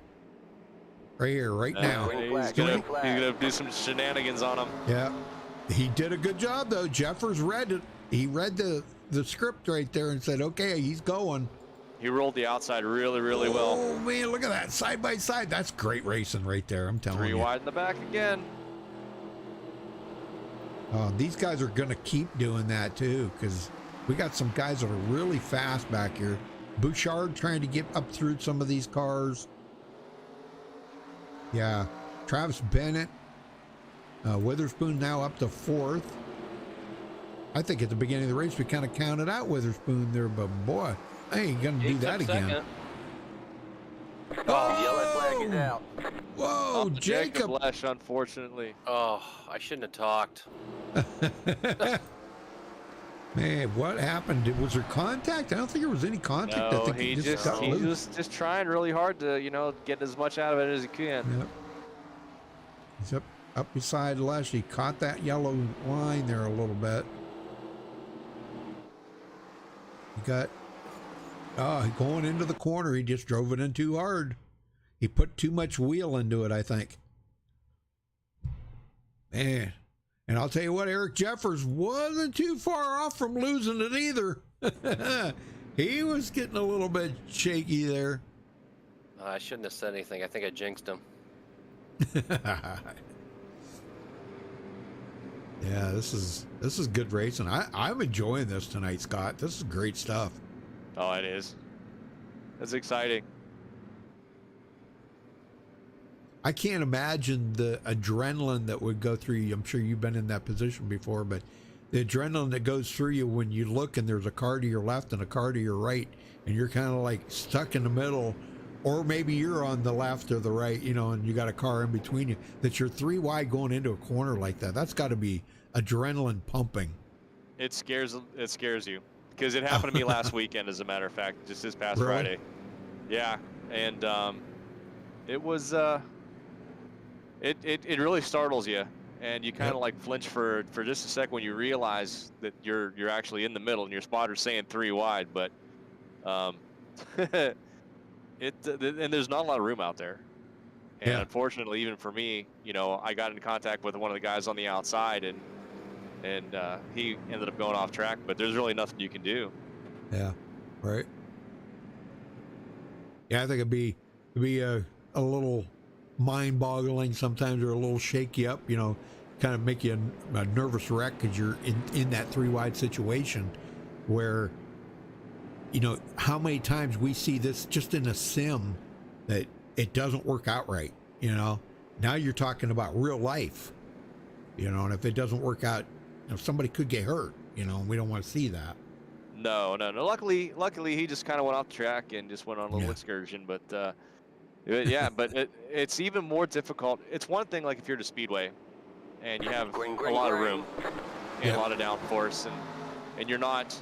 here, right now. He's gonna do some shenanigans on him. Yeah, he did a good job though. Jeffers read it. He read the script right there and said, "Okay, he's going." He rolled the outside really, really well. Oh man, look at that side by side. That's great racing right there. I'm telling you. 3 wide in the back again. These guys are going to keep doing that too, because we got some guys that are really fast back here. Bouchard trying to get up through some of these cars. Yeah, Travis Bennett, Witherspoon now up to 4th. I think at the beginning of the race we kind of counted out Witherspoon there, but boy, I ain't going to do that again. Second. Oh, yellow flag is out. Whoa, Jacob. Lesh, unfortunately. Oh, I shouldn't have talked. Man, what happened? Was there contact? I don't think there was any contact. I No, think he loose. just trying really hard to, you know, get as much out of it as he can. Yep. He's up beside Lesh. He caught that yellow line there a little bit. He got going into the corner. He just drove it in too hard. He put too much wheel into it, I think. Man. And I'll tell you what, Eric Jeffers wasn't too far off from losing it either. He was getting a little bit shaky there. I shouldn't have said anything. I think I jinxed him. Yeah, this is good racing. I'm enjoying this tonight, Scott. This is great stuff. Oh, it is. That's exciting. I can't imagine the adrenaline that would go through you. I'm sure you've been in that position before, but the adrenaline that goes through you when you look and there's a car to your left and a car to your right, and you're kind of like stuck in the middle, or maybe you're on the left or the right, you know, and you got a car in between you, that you're 3 wide going into a corner like that. That's got to be adrenaline pumping. It scares you, because it happened to me last weekend, as a matter of fact, just this past Really? Friday. Yeah, and it was it really startles you, and you kind of like flinch for just a sec when you realize that you're actually in the middle and your spotter's saying 3 wide, but and there's not a lot of room out there. And unfortunately, even for me, you know, I got in contact with one of the guys on the outside, and he ended up going off track, but there's really nothing you can do. Yeah, right. Yeah, I think it'd be a little mind-boggling sometimes, or a little shake you up, you know, kind of make you a nervous wreck because you're in that 3 wide situation where, you know, how many times we see this just in a sim that it doesn't work out right, you know. Now you're talking about real life, you know, and if it doesn't work out, you know, somebody could get hurt, you know, and we don't want to see that. No. Luckily he just kind of went off the track and just went on a little excursion, but yeah, but it's even more difficult. It's one thing, like if you're at a speedway and you have a lot of room and a lot of downforce, and you're not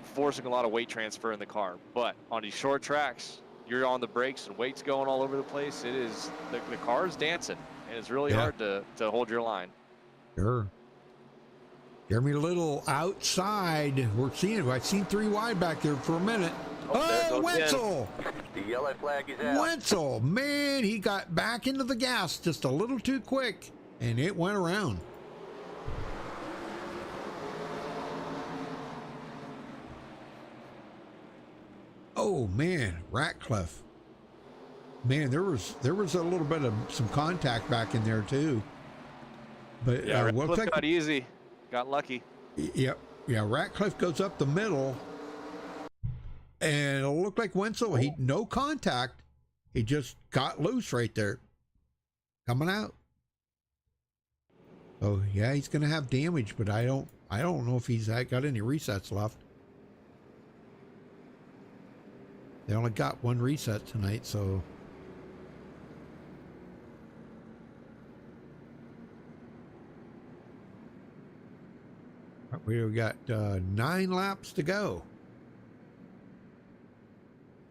forcing a lot of weight transfer in the car. But on these short tracks, you're on the brakes and weight's going all over the place. It is the car's dancing, and it's really hard to hold your line. Sure. Jeremy Little outside. I've seen 3 wide back there for a minute. Oh, Wenzel! The yellow flag is out. Wenzel, man, he got back into the gas just a little too quick, and it went around. Oh man, Ratcliffe. Man, there was a little bit of some contact back in there too. But Ratcliffe got easy, got lucky. Yep. Yeah, Ratcliffe goes up the middle. And it'll look like Wenzel, no contact. He just got loose right there. Coming out. Oh yeah, he's gonna have damage, but I don't know if he's got any resets left. They only got 1 reset tonight, so We've got 9 laps to go.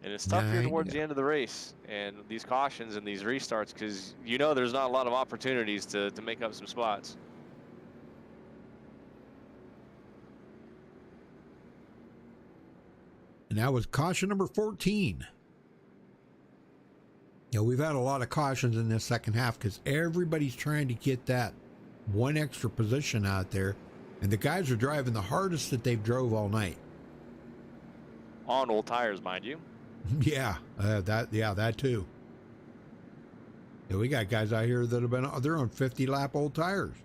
And it's tough here towards the end of the race, and these cautions and these restarts, because you know there's not a lot of opportunities to make up some spots. And that was caution number 14. You know, we've had a lot of cautions in this second half because everybody's trying to get that one extra position out there. And the guys are driving the hardest that they've drove all night. On old tires, mind you. Yeah, that too. Yeah, we got guys out here that have been, they're on 50 lap old tires.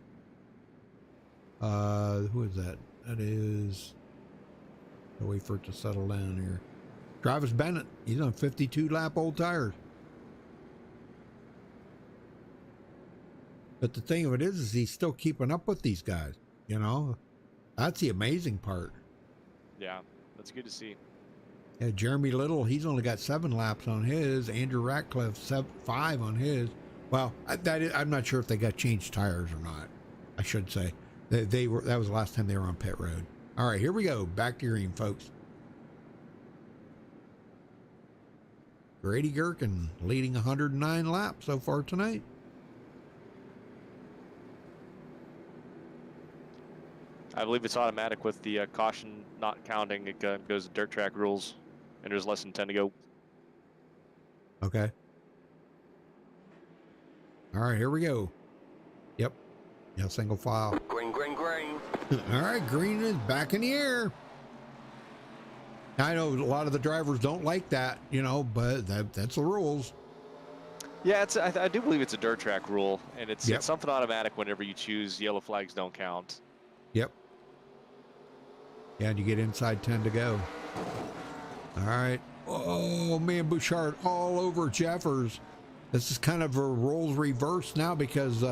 Who is that? That is, I'll wait for it to settle down here. Travis Bennett, he's on 52 lap old tires. But the thing of it is he's still keeping up with these guys. You know, that's the amazing part. Yeah, that's good to see. Yeah, Jeremy Little, he's only got 7 laps on his. Andrew Ratcliffe, 5 on his. Well, I'm not sure if they got changed tires or not. I should say they were. That was the last time they were on pit road. All right, here we go. Back to green, folks. Grady Gherkin leading 109 laps so far tonight. I believe it's automatic with the caution not counting. It goes to dirt track rules, and there's less than 10 to go. Okay. All right, here we go. Yep. Yeah, single file. Green, green, green. All right, green is back in the air. I know a lot of the drivers don't like that, you know, but that's the rules. Yeah, I do believe it's a dirt track rule, and it's something automatic whenever you choose yellow flags don't count. Yep. Yeah, and you get inside 10 to go. All right. Oh, man, Bouchard all over Jeffers. This is kind of a roles reverse now because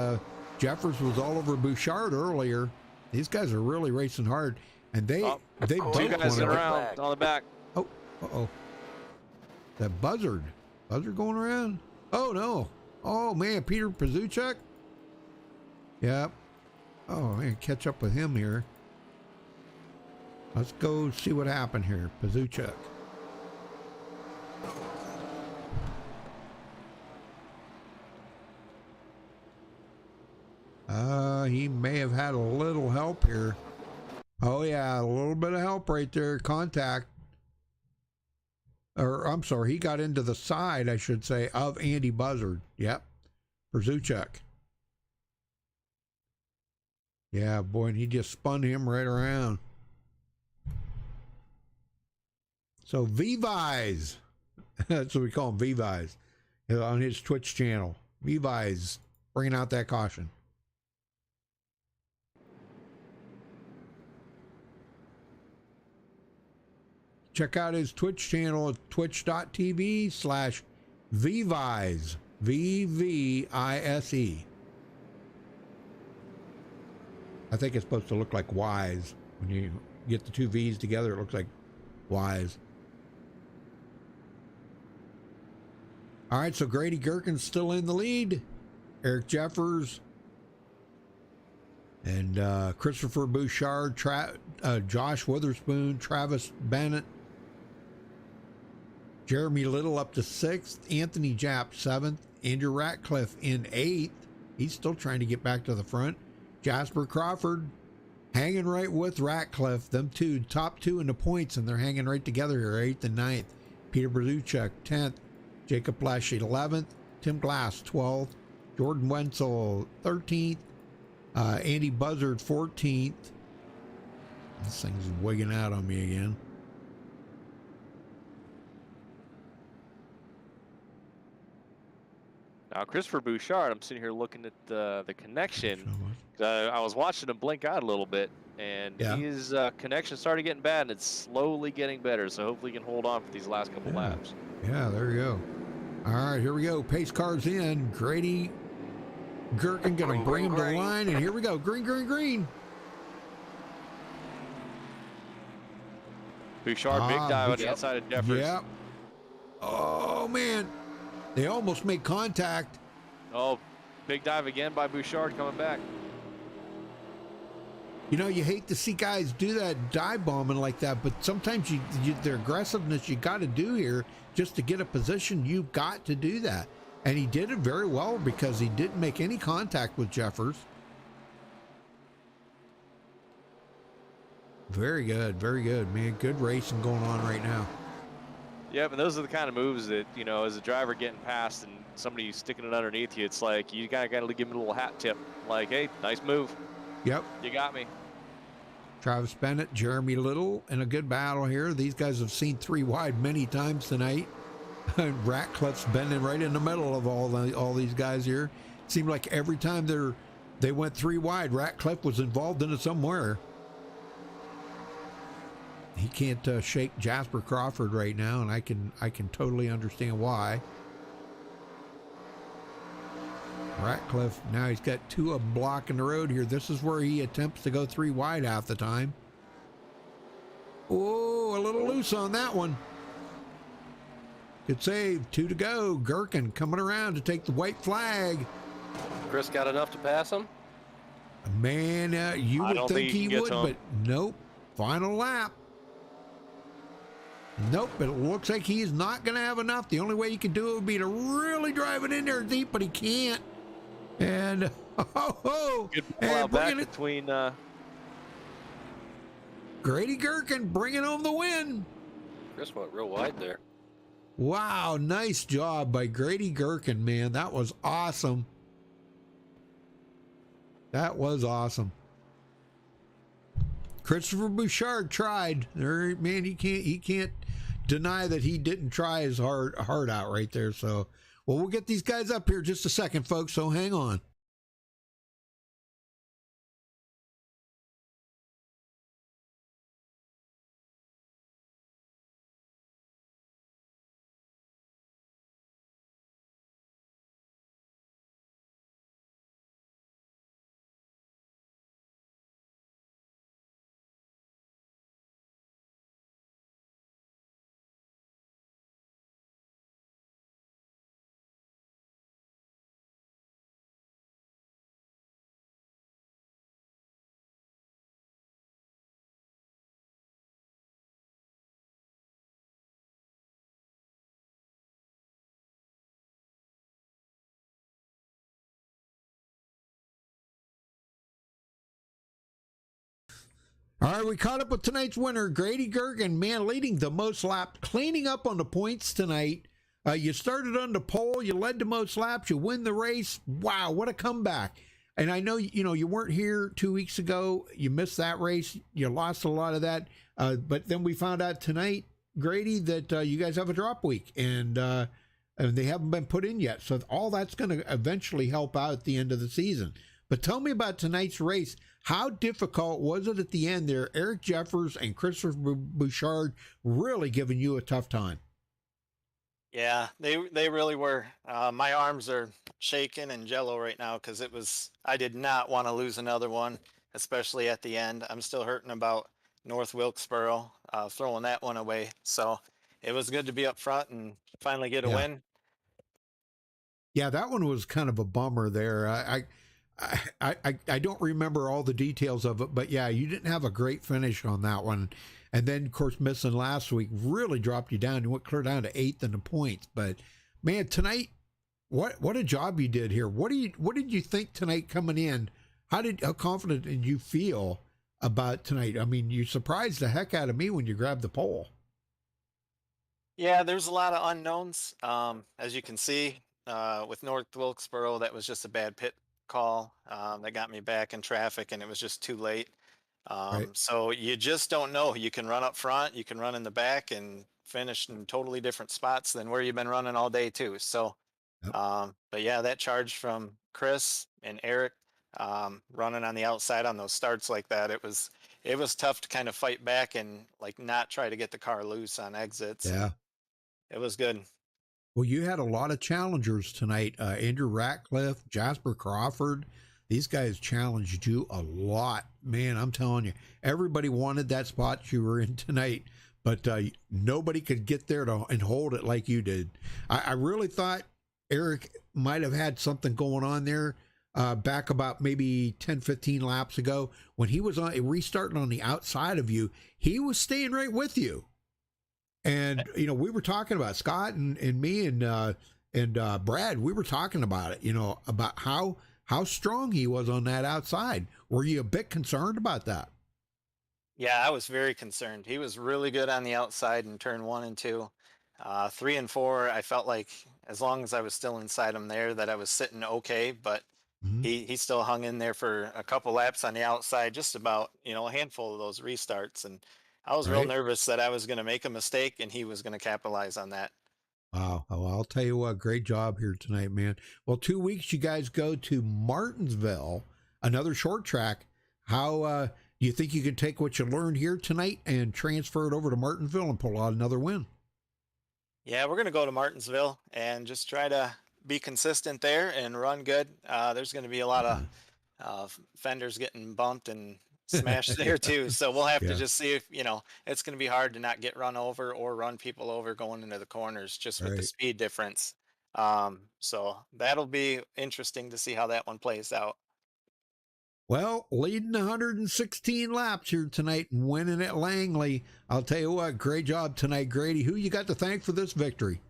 Jeffers was all over Bouchard earlier. These guys are really racing hard. And they both two guys in around on the back. Oh, uh-oh. That buzzard going around. Oh, no. Oh, man, Peter Pazuchuk. Yep. Oh, man, catch up with him here. Let's go see what happened here. Pazuchuk. He may have had a little help here. Oh, yeah, a little bit of help right there. Contact. Or, I'm sorry, he got into the side, I should say, of Andy Buzzard. Yep. Pazuchuk. Yeah, boy, and he just spun him right around. So Vivi's, that's what we call him, Vivi's, on his Twitch channel. Vivi's bringing out that caution. Check out his Twitch channel at twitch.tv/Vivi's, VVISE. I think it's supposed to look like Wise. When you get the two V's together, it looks like Wise. All right, so Grady Gherkin's still in the lead. Eric Jeffers and Christopher Bouchard, Josh Witherspoon, Travis Bennett, Jeremy Little up to 6th, Anthony Japp 7th, Andrew Ratcliffe in 8th. He's still trying to get back to the front. Jasper Crawford hanging right with Ratcliffe. Them two, top 2 in the points, and they're hanging right together here, 8th and 9th. Peter Brazuchuk 10th. Jacob Lashley 11th. Tim Glass 12th. Jordan Wenzel 13th. Andy Buzzard 14th. This thing's wigging out on me again. Now, Christopher Bouchard, I'm sitting here looking at the connection. I was watching him blink out a little bit, and his connection started getting bad, and it's slowly getting better. So hopefully he can hold on for these last couple laps. Yeah, there you go. All right, here we go. Pace car's in. Grady Gherkin going to bring him to the line, and here we go. Green, green, green. Bouchard, big dive on the outside of Jeffers. Yep. Oh, man. They almost made contact. Oh, big dive again by Bouchard coming back. You know, you hate to see guys do that dive bombing like that, but sometimes the aggressiveness you got to do here just to get a position, you've got to do that. And he did it very well because he didn't make any contact with Jeffers. Very good, man. Good racing going on right now. Yeah, but those are the kind of moves that, you know, as a driver getting past and somebody sticking it underneath you, it's like you got to give him a little hat tip. Like, hey, nice move. Yep. You got me. Travis Bennett, Jeremy Little in a good battle here. These guys have seen 3 wide many times tonight. Ratcliffe's been right in the middle of all these guys here. Seemed like every time they went 3 wide, Ratcliffe was involved in it somewhere. He can't shake Jasper Crawford right now, and I can totally understand why. Ratcliffe, now he's got 2 of them blocking the road here. This is where he attempts to go 3 wide half the time. Oh, a little loose on that one. Good save. 2 to go. Gherkin coming around to take the white flag. Chris got enough to pass him? Man, you would think he would, but nope. Final lap. Nope, it looks like he's not going to have enough. The only way he could do it would be to really drive it in there deep, but he can't. And, Good and back between Grady Gherkin bringing home the win. Chris went real wide there. Wow, nice job by Grady Gherkin, man. That was awesome. That was awesome. Christopher Bouchard tried. There, man, he can't deny that he didn't try his heart out right there. So, well, we'll get these guys up here just a second, folks. So hang on. All right, we caught up with tonight's winner, Grady Gherkin, man, leading the most laps, cleaning up on the points tonight. You started on the pole, you led the most laps, you win the race. Wow, what a comeback. And I know, you weren't here 2 weeks ago. You missed that race. You lost a lot of that. But then we found out tonight, Grady, that you guys have a drop week, and they haven't been put in yet. So all that's going to eventually help out at the end of the season. But tell me about tonight's race. How difficult was it at the end there? Eric Jeffers and Christopher Bouchard really giving you a tough time. Yeah, they really were. My arms are shaking and jello right now because I did not want to lose another one, especially at the end. I'm still hurting about North Wilkesboro, throwing that one away. So it was good to be up front and finally get a win. Yeah, that one was kind of a bummer there. I don't remember all the details of it, but yeah, you didn't have a great finish on that one. And then, of course, missing last week really dropped you down. You went clear down to 8th in the points. But man, tonight, what a job you did here. What did you think tonight coming in? How confident did you feel about tonight? I mean, you surprised the heck out of me when you grabbed the pole. Yeah, there's a lot of unknowns. As you can see, with North Wilkesboro, that was just a bad pit call that got me back in traffic, and it was just too late. Right. So you just don't know. You can run up front, you can run in the back and finish in totally different spots than where you've been running all day too. So, Yep. But yeah, that charge from Chris and Eric, running on the outside on those starts like that, it was tough to kind of fight back and like not try to get the car loose on exits. Yeah. It was good. Well, you had a lot of challengers tonight. Andrew Ratcliffe, Jasper Crawford. These guys challenged you a lot. Man, I'm telling you, everybody wanted that spot you were in tonight, but nobody could get there and hold it like you did. I really thought Eric might have had something going on there. back about maybe 10, 15 laps ago, when he was restarting on the outside of you, he was staying right with you. And, you know, we were talking about Scott and me and Brad, we were talking about it, you know, about how strong he was on that outside. Were you a bit concerned about that? Yeah, I was very concerned. He was really good on the outside in turn 1 and 2. 3 and 4, I felt like as long as I was still inside him there, that I was sitting okay. But Mm-hmm. he still hung in there for a couple laps on the outside, just about, you know, a handful of those restarts. And I was real Right. nervous that I was going to make a mistake and he was going to capitalize on that. Wow. Oh, I'll tell you what, great job here tonight, man. Well, 2 weeks, you guys go to Martinsville, another short track. How you think you can take what you learned here tonight and transfer it over to Martinsville and pull out another win? Yeah, we're going to go to Martinsville and just try to be consistent there and run good. There's going to be a lot of fenders getting bumped and smashed there too. So we'll have Yeah. to just see if, you know, it's going to be hard to not get run over or run people over going into the corners just with the Right. speed difference. So that'll be interesting to see how that one plays out. Well, leading 116 laps here tonight and winning at Langley. I'll tell you what, great job tonight, Grady. Who you got to thank for this victory?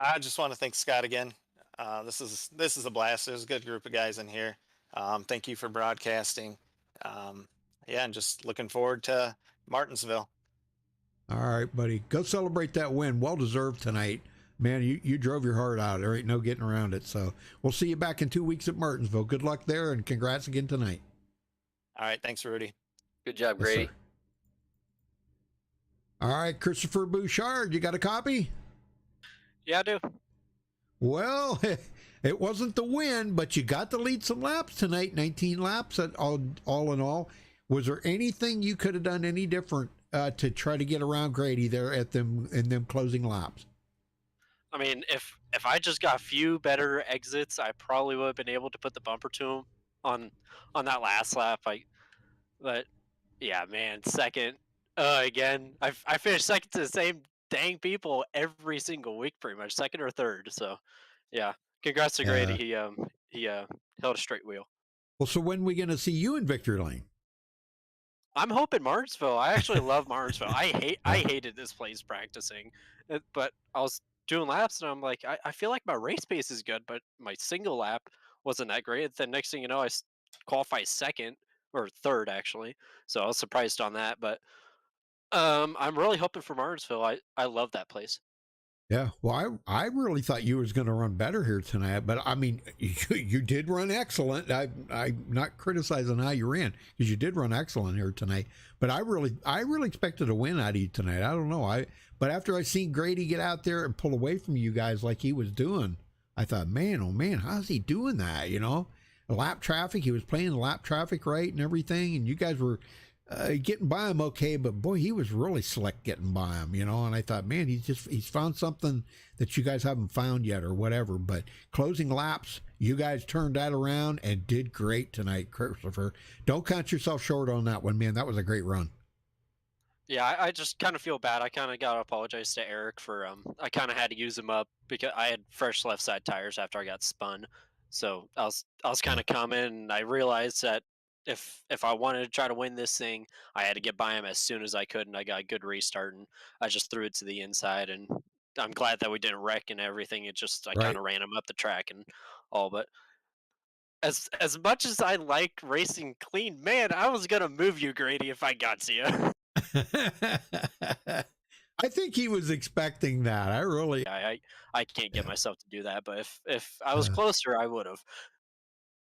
I just want to thank Scott again. This is a blast. There's a good group of guys in here. Thank you for broadcasting. Yeah, and just looking forward to Martinsville. All right, buddy. Go celebrate that win. Well deserved tonight. Man, you drove your heart out. There ain't no getting around it. So we'll see you back in 2 weeks at Martinsville. Good luck there, and congrats again tonight. All right, thanks, Rudy. Good job, Yes, Grady. sir. All right, Christopher Bouchard, you got a copy? Yeah, I do. Well, it wasn't the win, but you got to lead some laps tonight, 19 laps at all in all. Was there anything you could have done any different to try to get around Grady there at them in them closing laps? I mean, if I just got a few better exits, I probably would have been able to put the bumper to him on that last lap. But yeah, man, second again. I finished second to the same dang people every single week, pretty much second or third. So yeah, congrats to Grady. He held a straight wheel. Well, so when are we going to see you in victory lane? I'm hoping Martinsville. I actually love Martinsville. I hated this place practicing, but I was doing laps and I'm like, I feel like my race pace is good, but my single lap wasn't that great. Then next thing you know, I qualified second or third actually, so I was surprised on that. But I'm really hoping for Martinsville. I love that place. Yeah, well, I really thought you was going to run better here tonight, but I mean, you did run excellent. I'm not criticizing how you ran because you did run excellent here tonight. But I really expected a win out of you tonight. I don't know. But after I seen Grady get out there and pull away from you guys like he was doing, I thought, man, oh man, how's he doing that? You know, lap traffic. He was playing lap traffic right and everything, and you guys were getting by him okay, but boy, he was really slick getting by him, you know. And I thought, man, he's found something that you guys haven't found yet or whatever. But closing laps, you guys turned that around and did great tonight, Christopher. Don't count yourself short on that one, man. That was a great run. Yeah, I just kind of feel bad. I kind of got to apologize to Eric for I kind of had to use him up because I had fresh left side tires after I got spun. So I was kind of coming, and I realized that if I wanted to try to win this thing, I had to get by him as soon as I could, and I got a good restart, and I just threw it to the inside, and I'm glad that we didn't wreck and everything. It just I Right. kind of ran him up the track and all, but as much as I like racing clean, man, I was gonna move you, Grady, if I got to you. I think he was expecting that. I can't get myself to do that, but if I was closer, I would have.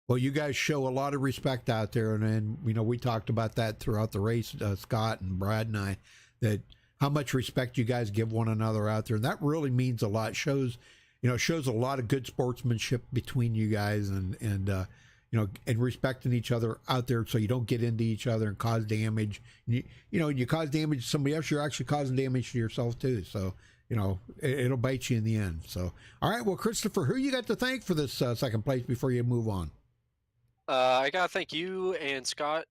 Well, you guys show a lot of respect out there, and then you know we talked about that throughout the race, Scott and Brad and I, that how much respect you guys give one another out there, and that really means a lot. Shows a lot of good sportsmanship between you guys, and and respecting each other out there, so you don't get into each other and cause damage. You cause damage to somebody else, you're actually causing damage to yourself too. So it'll bite you in the end. So all right, well, Christopher, who you got to thank for this second place before you move on? I gotta thank you and Scott.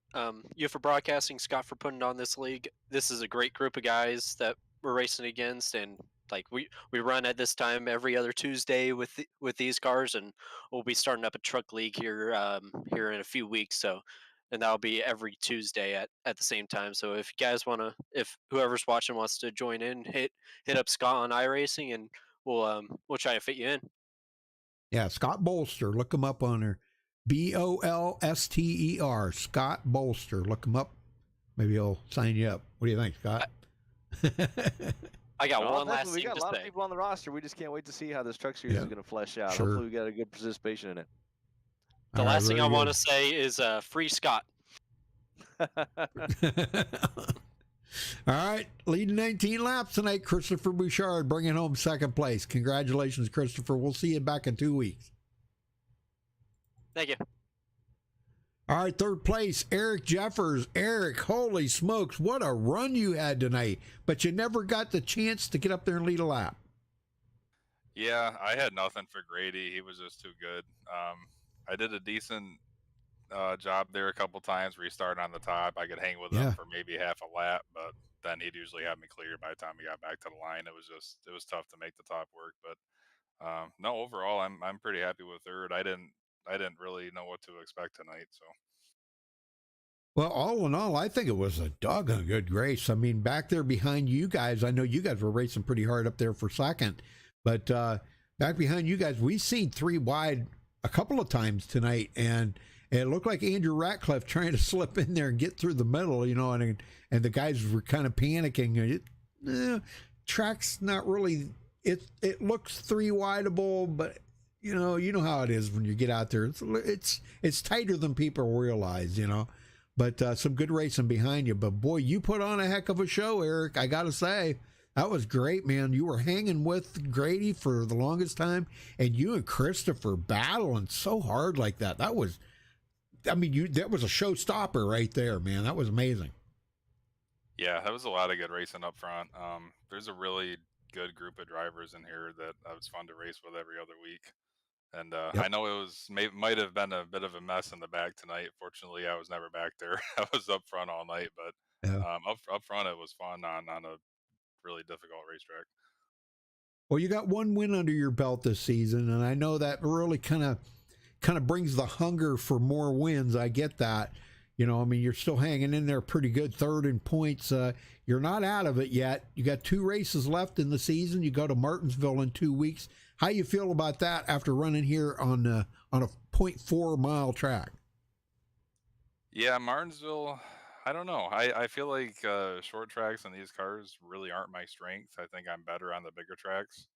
You for broadcasting, Scott for putting on this league. This is a great group of guys that we're racing against, and like we run at this time every other Tuesday with these cars, and we'll be starting up a truck league here in a few weeks. So, and that'll be every Tuesday at the same time. So if you guys if whoever's watching wants to join in, hit up Scott on iRacing, and we'll try to fit you in. Yeah, Scott Bolster. Look him up on there. Bolster. Scott Bolster. Look him up. Maybe he'll sign you up. What do you think, Scott? I got Well, one last we thing got to a lot say. of people on the roster. We just can't wait to see how this truck series is going to flesh out. Sure. Hopefully we got a good participation in it. The last thing I want to say is free Scott. All right, leading 19 laps tonight, Christopher Bouchard bringing home second place. Congratulations, Christopher. We'll see you back in 2 weeks. Thank you. All right, third place, Eric Jeffers. Eric, holy smokes, what a run you had tonight, but you never got the chance to get up there and lead a lap. Yeah, I had nothing for Grady. He was just too good. I did a decent job there a couple times, restart on the top. I could hang with him for maybe half a lap, but then he'd usually have me cleared by the time he got back to the line. It was tough to make the top work, but no, overall I'm pretty happy with third. I didn't really know what to expect tonight, so. Well, all in all, I think it was a doggone good race. I mean, back there behind you guys, I know you guys were racing pretty hard up there for second, but back behind you guys, we've seen three wide a couple of times tonight, and it looked like Andrew Ratcliffe trying to slip in there and get through the middle, and the guys were kind of panicking. Track's not really, it looks three wideable, but you know how it is when you get out there. It's tighter than people realize, but some good racing behind you. But boy, you put on a heck of a show, Eric. I got to say, that was great, man. You were hanging with Grady for the longest time, and you and Christopher battling so hard like that. That was a showstopper right there, man. That was amazing. Yeah, that was a lot of good racing up front. There's a really good group of drivers in here that was fun to race with every other week. And I know it might have been a bit of a mess in the back tonight. Fortunately, I was never back there. I was up front all night, but up front it was fun on a really difficult racetrack. Well, you got one win under your belt this season, and I know that really kind of brings the hunger for more wins. I get that. You're still hanging in there pretty good, third in points. You're not out of it yet. You got 2 races left in the season. You go to Martinsville in 2 weeks. How you feel about that after running here on a 0.4 mile track? Yeah, Martinsville, I don't know. I feel like short tracks and these cars really aren't my strength. I think I'm better on the bigger tracks.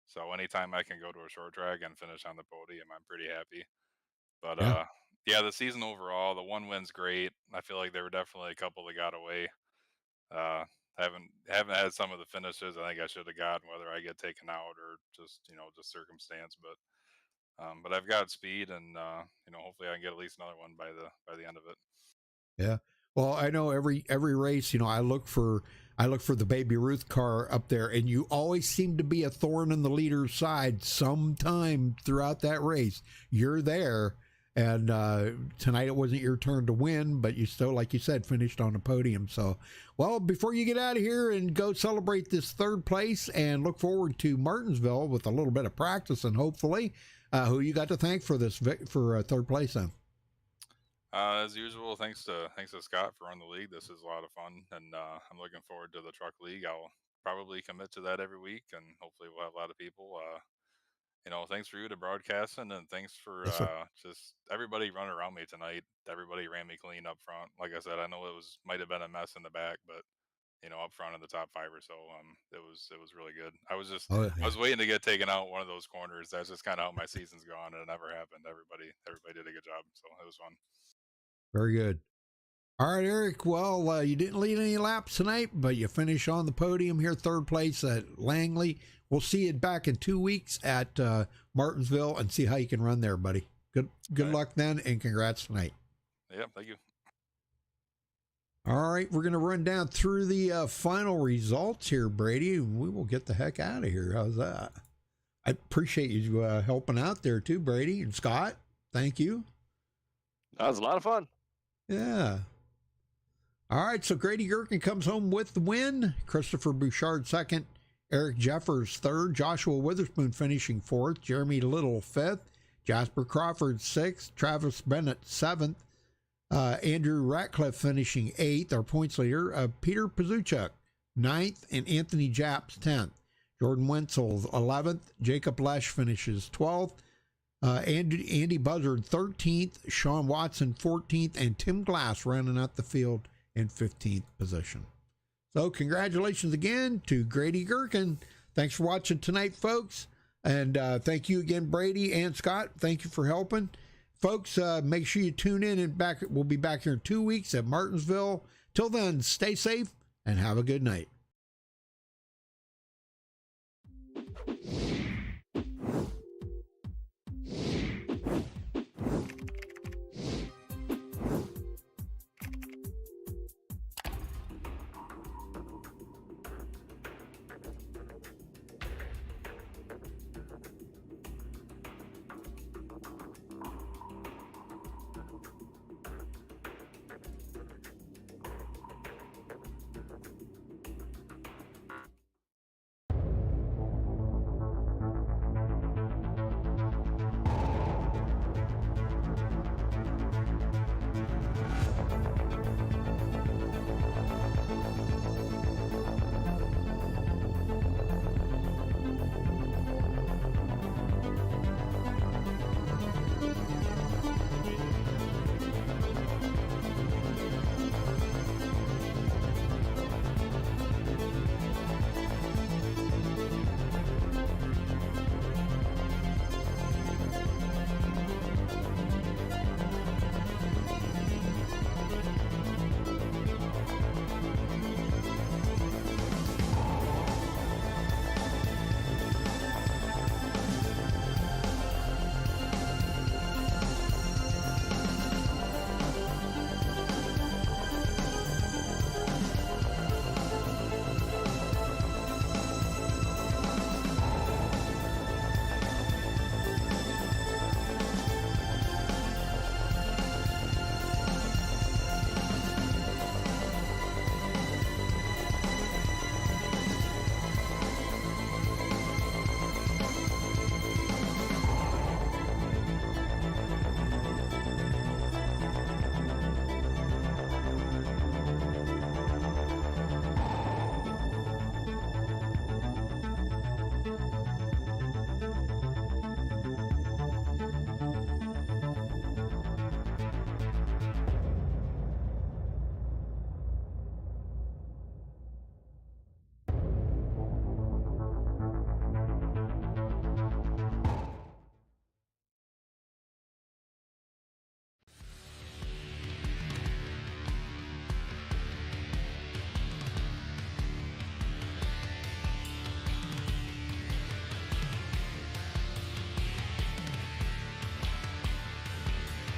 So anytime I can go to a short track and finish on the podium, I'm pretty happy. But yeah, the season overall, the one win's great. I feel like there were definitely a couple that got away. Haven't had some of the finishes I think I should have gotten, whether I get taken out or just circumstance. But I've got speed, and hopefully I can get at least another one by the end of it. Yeah. Well, I know every race, I look for the Baby Ruth car up there, and you always seem to be a thorn in the leader's side sometime throughout that race. You're there, and tonight it wasn't your turn to win, but you still, like you said, finished on the podium. So, well, before you get out of here and go celebrate this third place and look forward to Martinsville with a little bit of practice, and hopefully, who you got to thank for this for third place then? As usual, thanks to Scott for running the league. This is a lot of fun, and I'm looking forward to the truck league. I'll probably commit to that every week, and hopefully we'll have a lot of people. Thanks for you to broadcasting, and thanks for just everybody running around me tonight. Everybody ran me clean up front. Like I said, I know it might have been a mess in the back, but up front in the top 5 or so, it was really good. I was waiting to get taken out one of those corners. That's just kind of how my season's gone, and it never happened. Everybody did a good job, so it was fun. Very good. All right, Eric. Well, you didn't lead any laps tonight, but you finish on the podium here, third place at Langley. We'll see you back in 2 weeks at Martinsville and see how you can run there, buddy. Good luck then, and congrats tonight. Yeah, thank you. All right, we're going to run down through the final results here, Brady, and we will get the heck out of here. How's that? I appreciate you helping out there too, Brady and Scott. Thank you. That was a lot of fun. Yeah. All right, so Grady Gherkin comes home with the win. Christopher Bouchard second. Eric Jeffers third, Joshua Witherspoon finishing fourth, Jeremy Little fifth, Jasper Crawford sixth, Travis Bennett seventh, Andrew Ratcliffe finishing eighth, our points leader, Peter Pazuchuk ninth, and Anthony Japs 10th. Jordan Wenzel 11th, Jacob Lesh finishes 12th, Andy Buzzard 13th, Sean Watson 14th, and Tim Glass rounding out the field in 15th position. So congratulations again to Grady Gherkin. Thanks for watching tonight, folks. And thank you again, Brady and Scott. Thank you for helping. Folks, make sure you tune in and we'll be back here in 2 weeks at Martinsville. Till then, stay safe and have a good night.